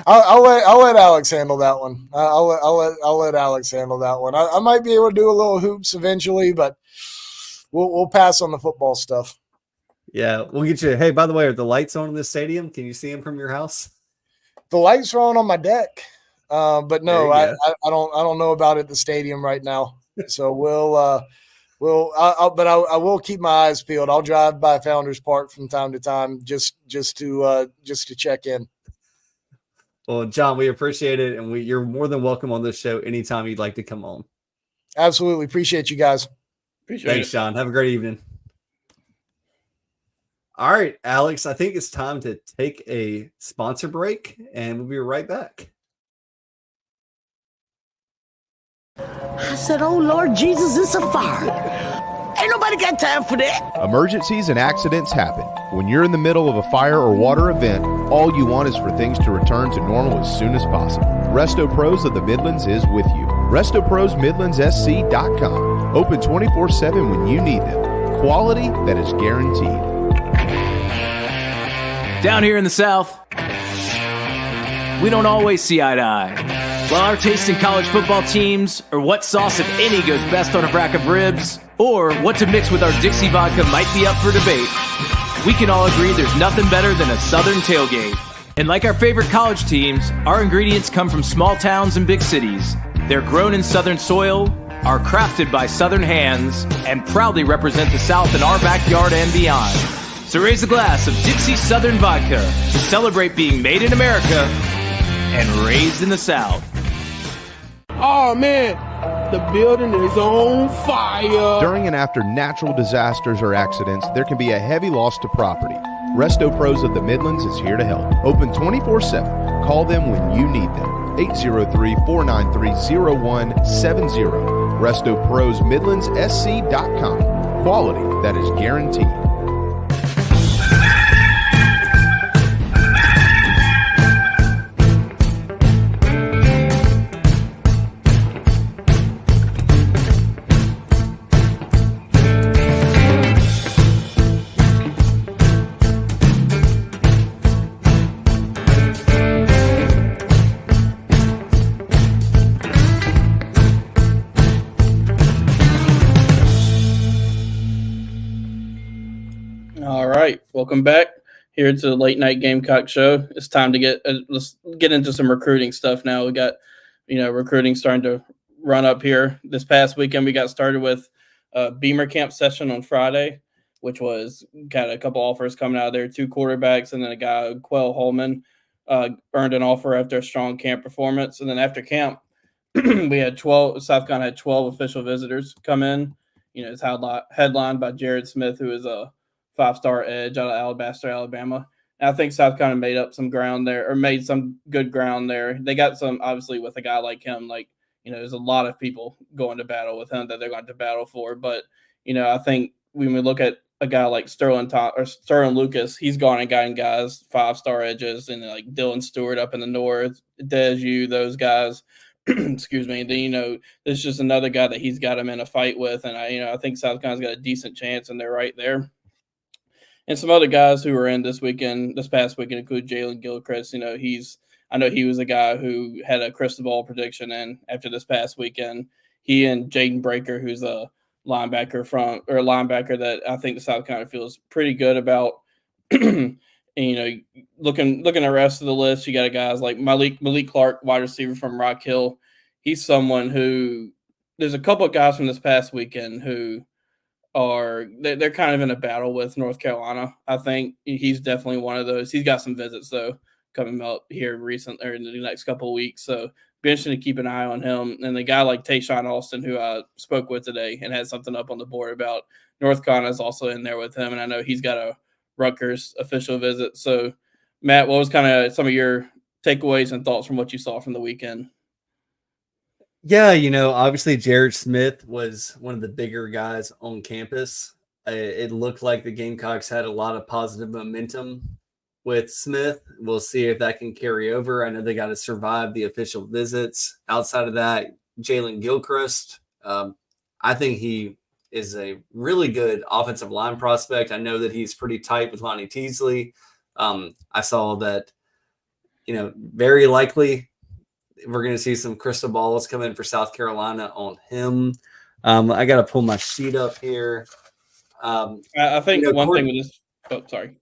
I'll let Alex handle that one. I'll let Alex handle that one. I might be able to do a little hoops eventually, but we'll pass on the football stuff. Yeah, we'll get you. Hey, by the way, are the lights on in this stadium? Can you see them from your house? The lights are on my deck, but no, I don't know about it at the stadium right now. So I will keep my eyes peeled. I'll drive by Founders Park from time to time just to check in. Well, John, we appreciate it, and you're more than welcome on this show anytime you'd like to come on. Absolutely. Appreciate you guys. Thanks, John. Have a great evening. All right, Alex, I think it's time to take a sponsor break, and we'll be right back. I said, oh, Lord Jesus, it's a fire. Ain't nobody got time for that. Emergencies and accidents happen. When you're in the middle of a fire or water event, all you want is for things to return to normal as soon as possible. Resto Pros of the Midlands is with you. RestoProsMidlandsSC.com. Open 24/7 when you need them. Quality that is guaranteed. Down here in the South, we don't always see eye to eye. While our taste in college football teams, or what sauce, if any, goes best on a rack of ribs, or what to mix with our Dixie vodka might be up for debate, we can all agree there's nothing better than a Southern tailgate. And like our favorite college teams, our ingredients come from small towns and big cities. They're grown in Southern soil, are crafted by Southern hands, and proudly represent the South in our backyard and beyond. So raise a glass of Dixie Southern Vodka to celebrate being made in America and raised in the South. Oh man, the building is on fire. During and after natural disasters or accidents, there can be a heavy loss to property. Resto Pros of the Midlands is here to help. Open 24/7. Call them when you need them. 803-493-0170. Resto Pros MidlandsSC.com. Quality that is guaranteed. Welcome back here to the Late Night Gamecock Show. It's time to let's get into some recruiting stuff now. We got, recruiting starting to run up here. This past weekend, we got started with Beamer Camp session on Friday, which got a couple offers coming out of there, 2 quarterbacks, and then a guy, Quell Holman, earned an offer after a strong camp performance. And then after camp, we had South Carolina had 12 official visitors come in. It's headlined by Jared Smith, who is a 5-star edge out of Alabaster, Alabama. And I think South Carolina made up some ground there, or made some good ground there. They got some, obviously, with a guy like him, there's a lot of people going to battle with him that they're going to battle for. But, I think when we look at a guy like Sterling Lucas, he's gone and gotten guys 5-star edges, and like Dylan Stewart up in the north, Deju, those guys. Excuse me. And then, there's just another guy that he's got him in a fight with. And I think South Carolina's got a decent chance, and they're right there. And some other guys who were in this past weekend include Jalen Gilchrist. I know he was a guy who had a crystal ball prediction, and after this past weekend, he and Jaden Breaker, who's a linebacker that I think the South Carolina feels pretty good about. And, looking at the rest of the list, you got guys like Malik Clark, wide receiver from Rock Hill. He's someone who there's a couple of guys from this past weekend who they're kind of in a battle with North Carolina. I think he's definitely one of those. He's got some visits though coming up here recently or in the next couple of weeks. So be interesting to keep an eye on him. And the guy like Tayshawn Austin, who I spoke with today and had something up on the board about, North Carolina is also in there with him. And I know he's got a Rutgers official visit. So Matt, what was kind of some of your takeaways and thoughts from what you saw from the weekend? Yeah, obviously Jared Smith was one of the bigger guys on campus. It looked like the Gamecocks had a lot of positive momentum with Smith. We'll see if that can carry over. I know they got to survive the official visits. Outside of that, Jalen Gilchrist, I think he is a really good offensive line prospect. I know that he's pretty tight with Lonnie Teasley. I saw that, very likely we're going to see some crystal balls come in for South Carolina on him. I got to pull my sheet up here. I think one thing with this. Oh, sorry.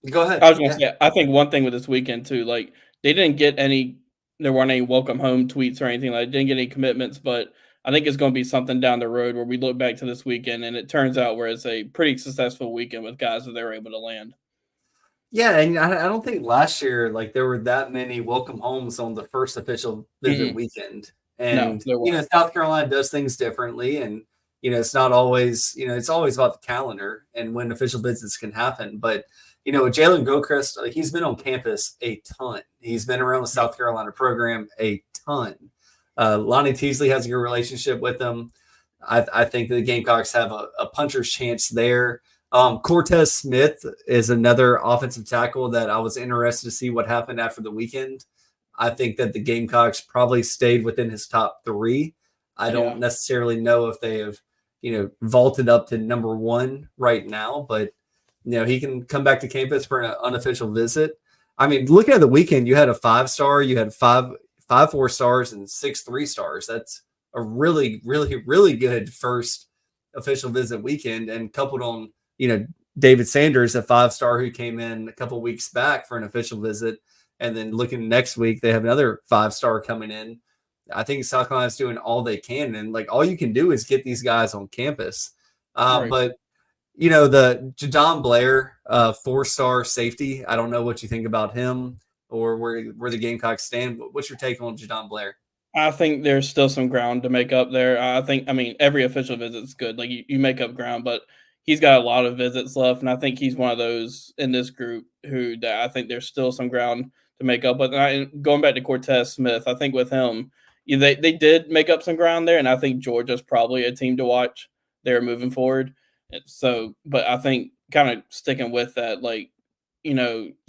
Go ahead. I was going to say, I think one thing with this weekend too, like they didn't get any. There weren't any welcome home tweets or anything. Like, didn't get any commitments, but I think it's going to be something down the road where we look back to this weekend and it turns out where it's a pretty successful weekend with guys that they were able to land. Yeah, and I don't think last year there were that many welcome homes on the first official visit weekend. And South Carolina does things differently, and it's not always it's always about the calendar and when official visits can happen. But Jalen Gilchrist, he's been on campus a ton. He's been around the South Carolina program a ton. Lonnie Teasley has a good relationship with him. I think the Gamecocks have a puncher's chance there. Cortez Smith is another offensive tackle that I was interested to see what happened after the weekend. I think that the Gamecocks probably stayed within his top 3. I don't necessarily know if they have, vaulted up to number one right now, but he can come back to campus for an unofficial visit. I mean, looking at the weekend, you had a 5-star, you had five 4-stars, and 6 3-stars. That's a really, really, really good first official visit weekend. And coupled on, David Sanders, a 5-star who came in a couple weeks back for an official visit. And then looking next week, they have another 5-star coming in. I think South Carolina's doing all they can. And all you can do is get these guys on campus. Right. But the Jadon Blair, 4-star safety. I don't know what you think about him or where the Gamecocks stand. What's your take on Jadon Blair? I think there's still some ground to make up there. I mean, every official visit's good. Like you make up ground, but he's got a lot of visits left, and I think he's one of those in this group that I think there's still some ground to make up with. And going back to Cortez Smith, I think with him, they did make up some ground there, and I think Georgia's probably a team to watch there moving forward. So, but I think kind of sticking with that,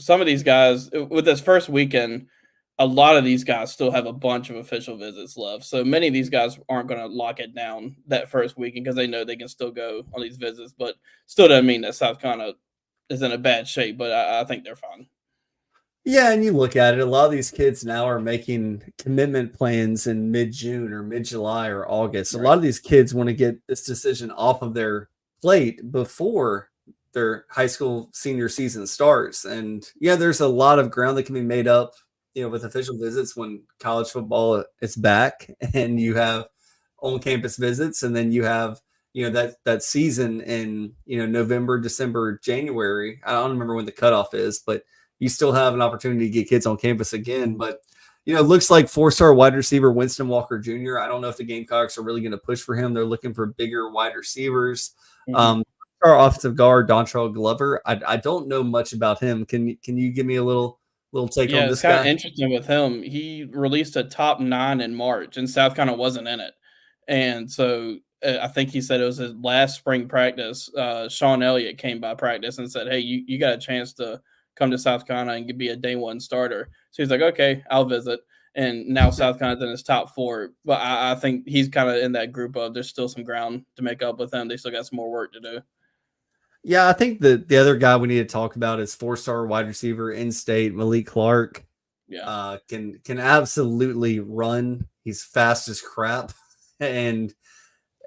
some of these guys with this first weekend, a lot of these guys still have a bunch of official visits left. So many of these guys aren't going to lock it down that first weekend because they know they can still go on these visits, but still doesn't mean that South Carolina is in a bad shape, but I think they're fine. Yeah, and you look at it, a lot of these kids now are making commitment plans in mid-June or mid-July or August. Right. A lot of these kids want to get this decision off of their plate before their high school senior season starts. And there's a lot of ground that can be made up, with official visits when college football is back and you have on-campus visits, and then you have, that season in, November, December, January. I don't remember when the cutoff is, but you still have an opportunity to get kids on campus again. But, it looks like 4-star wide receiver Winston Walker Jr. I don't know if the Gamecocks are really going to push for him. They're looking for bigger wide receivers. Mm-hmm. Our offensive guard, Dontrell Glover, I don't know much about him. Can you give me a little take on this guy? It's kind of interesting with him. He released a top 9 in March, and South Carolina wasn't in it. And so I think he said it was his last spring practice. Sean Elliott came by practice and said, hey, you got a chance to come to South Carolina and be a day one starter. So he's like, okay, I'll visit. And now South Carolina's in his top 4. But I think he's kind of in that group of there's still some ground to make up with him. They still got some more work to do. Yeah, I think the other guy we need to talk about is 4-star wide receiver in-state, Malik Clark. Yeah. Can absolutely run. He's fast as crap. And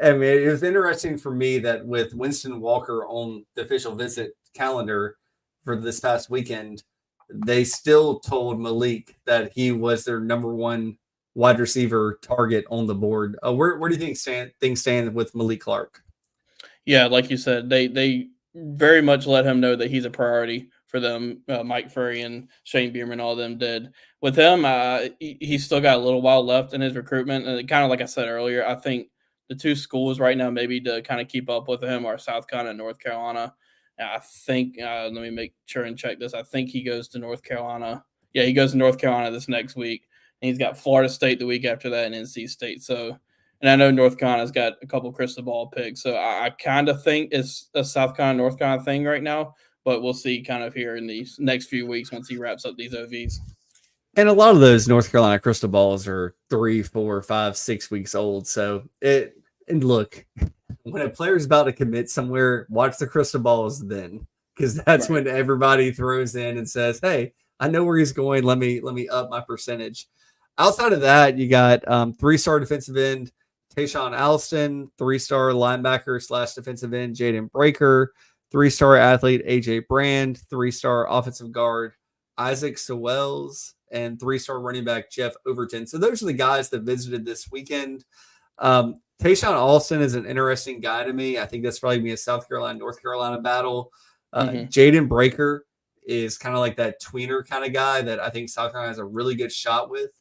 I mean, it was interesting for me that with Winston Walker on the official visit calendar for this past weekend, they still told Malik that he was their number 1 wide receiver target on the board. Where do you think things stand with Malik Clark? Yeah, like you said, they very much let him know that he's a priority for them. Mike Furry and Shane Bierman, all of them did. With him, he's still got a little while left in his recruitment. And kind of like I said earlier, I think the 2 schools right now maybe to kind of keep up with him are South Carolina and North Carolina. I think, let me make sure and check this. I think he goes to North Carolina. Yeah, he goes to North Carolina this next week. And he's got Florida State the week after that and NC State. So, and I know North Carolina's got a couple crystal ball picks. So I kind of think it's a South Carolina, North Carolina thing right now. But we'll see kind of here in these next few weeks once he wraps up these OVs. And a lot of those North Carolina crystal balls are 3, 4, 5, 6 weeks old. So and look, when a player's about to commit somewhere, watch the crystal balls then, because that's right when everybody throws in and says, hey, I know where he's going. Let me up my percentage. Outside of that, you got 3-star defensive end Tayshawn Alston, 3-star linebacker / defensive end Jaden Breaker, 3-star athlete AJ Brand, 3-star offensive guard Isaac Sewells, and 3-star running back Jeff Overton. So those are the guys that visited this weekend. Tayshawn Alston is an interesting guy to me. I think that's probably be a South Carolina, North Carolina battle. Jaden Breaker is kind of like that tweener kind of guy that I think South Carolina has a really good shot with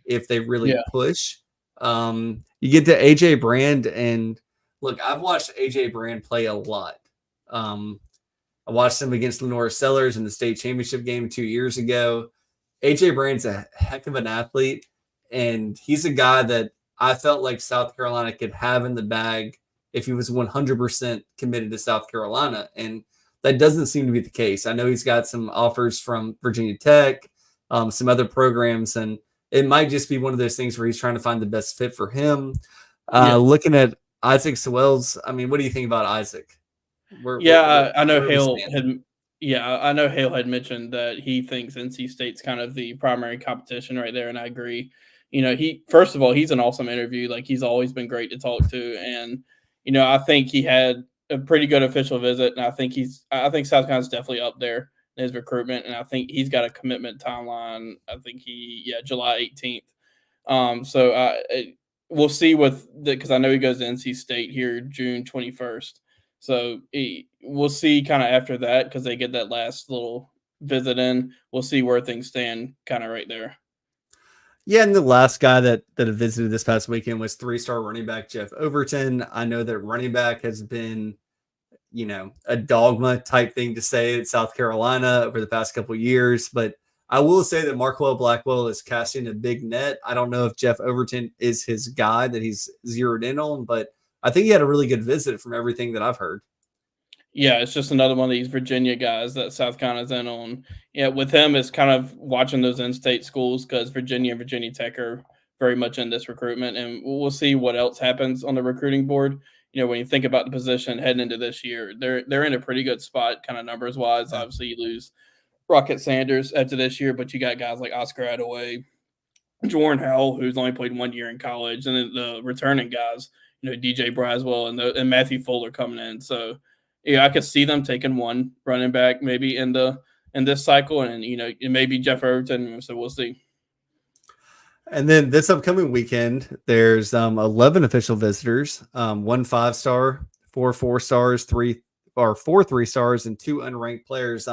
if they really push. You get to AJ Brand, and look, I've watched AJ Brand play a lot. I watched him against Lenora Sellers in the state championship game 2 years ago. AJ Brand's a heck of an athlete, and he's a guy that I felt like South Carolina could have in the bag if he was 100% committed to South Carolina. And that doesn't seem to be the case. I know he's got some offers from Virginia Tech, some other programs, and it might just be one of those things where he's trying to find the best fit for him. Looking at Isaac Sewell's, I mean, what do you think about Isaac? I know where we Hale stand? had. Yeah, I know Hale had mentioned that he thinks NC State's kind of the primary competition right there, and I agree. First of all, he's an awesome interview. Like, he's always been great to talk to, and I think he had a pretty good official visit, and I think South Carolina's definitely up there in his recruitment, and I think he's got a commitment timeline. I think July 18th. We'll see because I know he goes to NC State here June 21st. So we'll see kind of after that, because they get that last little visit in. We'll see where things stand kind of right there. Yeah, and the last guy that visited this past weekend was 3-star running back Jeff Overton. I know that running back has been, a dogma type thing to say at South Carolina over the past couple of years, but I will say that Marquell Blackwell is casting a big net. I don't know if Jeff Overton is his guy that he's zeroed in on, but I think he had a really good visit from everything that I've heard. Yeah, it's just another one of these Virginia guys that South Carolina's in on. Yeah, with him, it's kind of watching those in-state schools, because Virginia and Virginia Tech are very much in this recruitment, and we'll see what else happens on the recruiting board. When you think about the position heading into this year, they're in a pretty good spot, kind of numbers wise. Yeah. Obviously, you lose Rocket Sanders after this year, but you got guys like Oscar Attaway, Jordan Howell, who's only played 1 year in college, and then the returning guys, DJ Braswell and Matthew Fuller coming in. So, I could see them taking one running back maybe in this cycle, and maybe Jeff Overton. So we'll see. And then this upcoming weekend, there's 11 official visitors, 1 5-star, 4 4-stars, 4 3-stars, and 2 unranked players.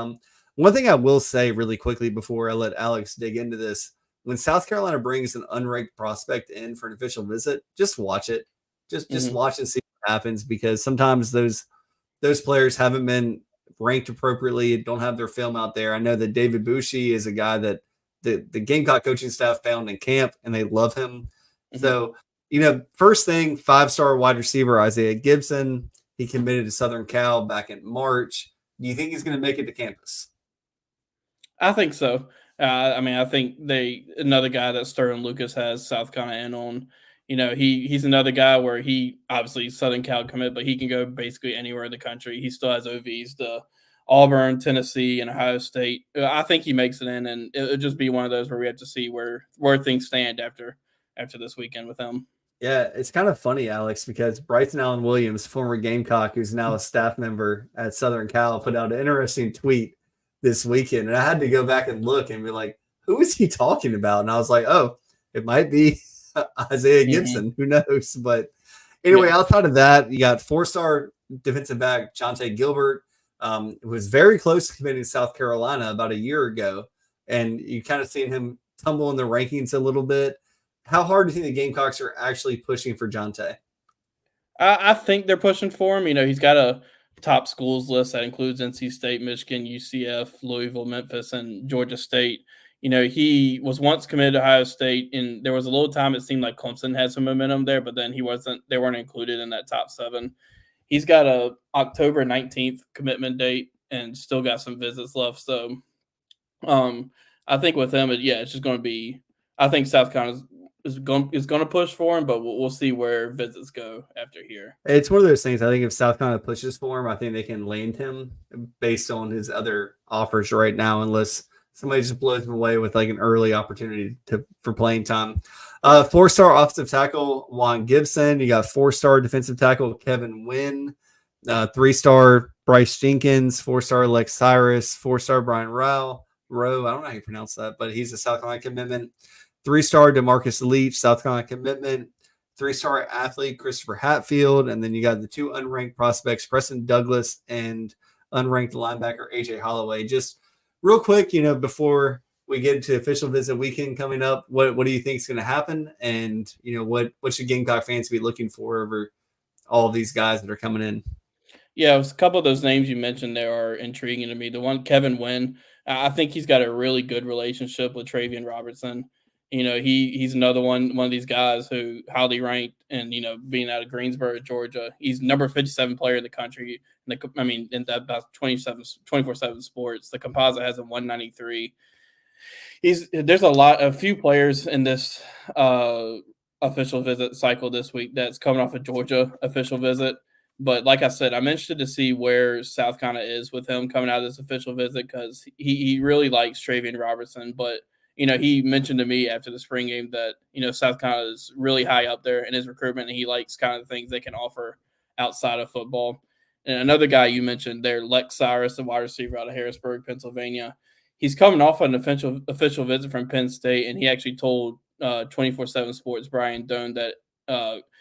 One thing I will say really quickly before I let Alex dig into this: when South Carolina brings an unranked prospect in for an official visit, just watch it. Just watch and see what happens, because sometimes those players haven't been ranked appropriately, don't have their film out there. I know that David Bushey is a guy that the Gamecock coaching staff found in camp, and they love him. Mm-hmm. So, first thing, 5-star wide receiver Isaiah Gibson, he committed to Southern Cal back in March. Do you think he's going to make it to campus? I think so. I think another guy that Sterling Lucas has South Carolina in on. He's another guy where he obviously Southern Cal commit, but he can go basically anywhere in the country. He still has OVs to Auburn, Tennessee, and Ohio State. I think he makes it in, and it'll just be one of those where we have to see where things stand after this weekend with him. Yeah, it's kind of funny, Alex, because Bryson Allen Williams, former Gamecock, who's now a staff member at Southern Cal, put out an interesting tweet this weekend, and I had to go back and look and be like, who is he talking about? And I was like, oh, it might be Isaiah Gibson. Who knows? But anyway, outside of that, you got 4-star defensive back Jonte Gilbert, who was very close to committing to South Carolina about a year ago, and you kind of seen him tumble in the rankings a little bit. How hard do you think the Gamecocks are actually pushing for Jonte? I think they're pushing for him. He's got a top schools list that includes NC State, Michigan, UCF, Louisville, Memphis, and Georgia State. He was once committed to Ohio State, and there was a little time it seemed like Clemson had some momentum there, but then they weren't included in that top 7. He's got a October 19th commitment date and still got some visits left. So I think with him, it's just going to be, I think South Carolina is going to push for him, but we'll see where visits go after here. It's one of those things. I think if South Carolina pushes for him, I think they can land him based on his other offers right now, unless somebody just blows him away with like an early opportunity for playing time. 4-star offensive tackle Juan Gibson. You got 4-star defensive tackle Kevin Wynn, 3-star Bryce Jenkins, 4-star Lex Cyrus, 4-star Brian Rowe. I don't know how you pronounce that, but he's a South Carolina commitment. 3-star DeMarcus Leach, South Carolina commitment. 3-star athlete Christopher Hatfield, and then you got the 2 unranked prospects, Preston Douglas and unranked linebacker AJ Holloway. Just real quick, before we get into official visit weekend coming up, what do you think is going to happen? And, what should Gamecock fans be looking for over all of these guys that are coming in? Yeah, a couple of those names you mentioned there are intriguing to me. The one, Kevin Wynn, I think he's got a really good relationship with Travian Robertson. He's another one of these guys who highly ranked, and being out of Greensboro, Georgia, he's number 57 player in the country. In that about 24/7 sports, the composite has a 193. There's a few players in this official visit cycle this week that's coming off a Georgia official visit. But like I said, I'm interested to see where South Carolina is with him coming out of this official visit because he really likes Travian Robertson. But, he mentioned to me after the spring game that, South Carolina is really high up there in his recruitment, and he likes kind of the things they can offer outside of football. And another guy you mentioned there, Lex Cyrus, the wide receiver out of Harrisburg, Pennsylvania. He's coming off an official visit from Penn State, and he actually told 24/7 Sports Brian Doan that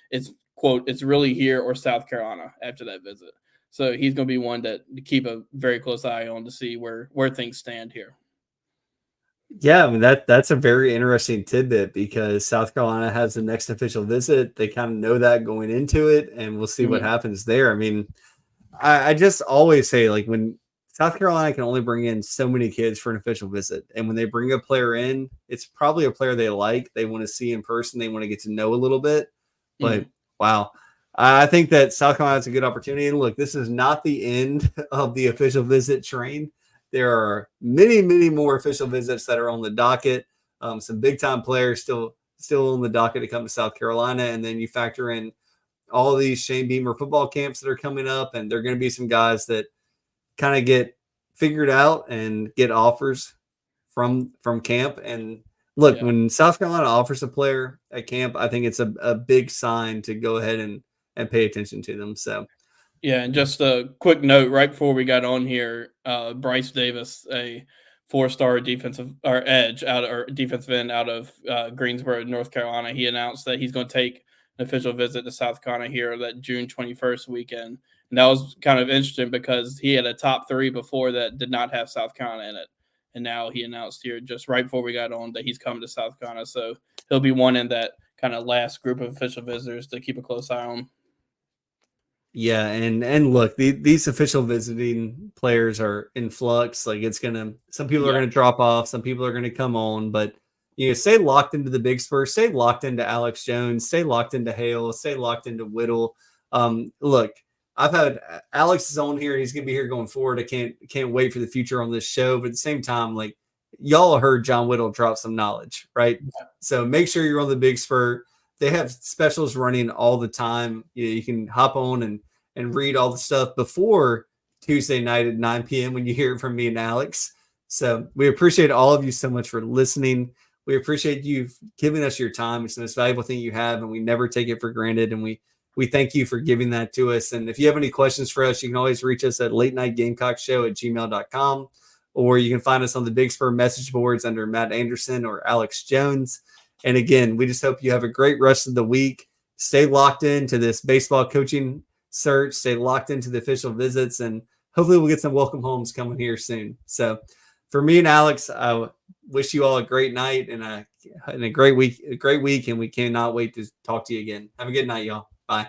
it's quote, it's really here or South Carolina after that visit. So he's going to be one to keep a very close eye on to see where things stand here. Yeah, I mean that's a very interesting tidbit because South Carolina has the next official visit. They kind of know that going into it, and we'll see what happens there. I mean, I just always say, like, when South Carolina can only bring in so many kids for an official visit, and when they bring a player in, it's probably a player they like, they want to see in person, they want to get to know a little bit. But wow, I think that South Carolina has a good opportunity. And look, this is not the end of the official visit train. There are many, many more official visits that are on the docket. Some big time players still on the docket to come to South Carolina, and then you factor in all these Shane Beamer football camps that are coming up, and there are going to be some guys that kind of get figured out and get offers from camp. And look, when South Carolina offers a player at camp, I think it's a big sign to go ahead and pay attention to them. So, yeah, and just a quick note right before we got on here, Bryce Davis, a 4-star defensive end out of Greensboro, North Carolina, he announced that he's going to take an official visit to South Carolina here that June 21st weekend. And that was kind of interesting because he had a top 3 before that did not have South Carolina in it. And now he announced here just right before we got on that he's coming to South Carolina. So he'll be one in that kind of last group of official visitors to keep a close eye on. Yeah, and look, these official visiting players are in flux. Like, some people are gonna drop off, some people are gonna come on, but stay locked into the Big Spur, stay locked into Alex Jones, stay locked into Hale, stay locked into Whittle. Look, I've had Alex is on here. He's going to be here going forward. I can't wait for the future on this show. But at the same time, like, y'all heard John Whittle drop some knowledge, right? Yeah. So make sure you're on the Big Spur. They have specials running all the time. You can hop on and read all the stuff before Tuesday night at 9 p.m. when you hear it from me and Alex. So we appreciate all of you so much for listening. We appreciate you giving us your time. It's the most valuable thing you have, and we never take it for granted. And we thank you for giving that to us. And if you have any questions for us, you can always reach us at latenightgamecockshow@gmail.com, or you can find us on the Big Spur message boards under Matt Anderson or Alex Jones. And again, we just hope you have a great rest of the week. Stay locked into this baseball coaching search. Stay locked into the official visits, and hopefully we'll get some welcome homes coming here soon. So for me and Alex, I wish you all a great night and a great week, and we cannot wait to talk to you again. Have a good night, y'all. Bye.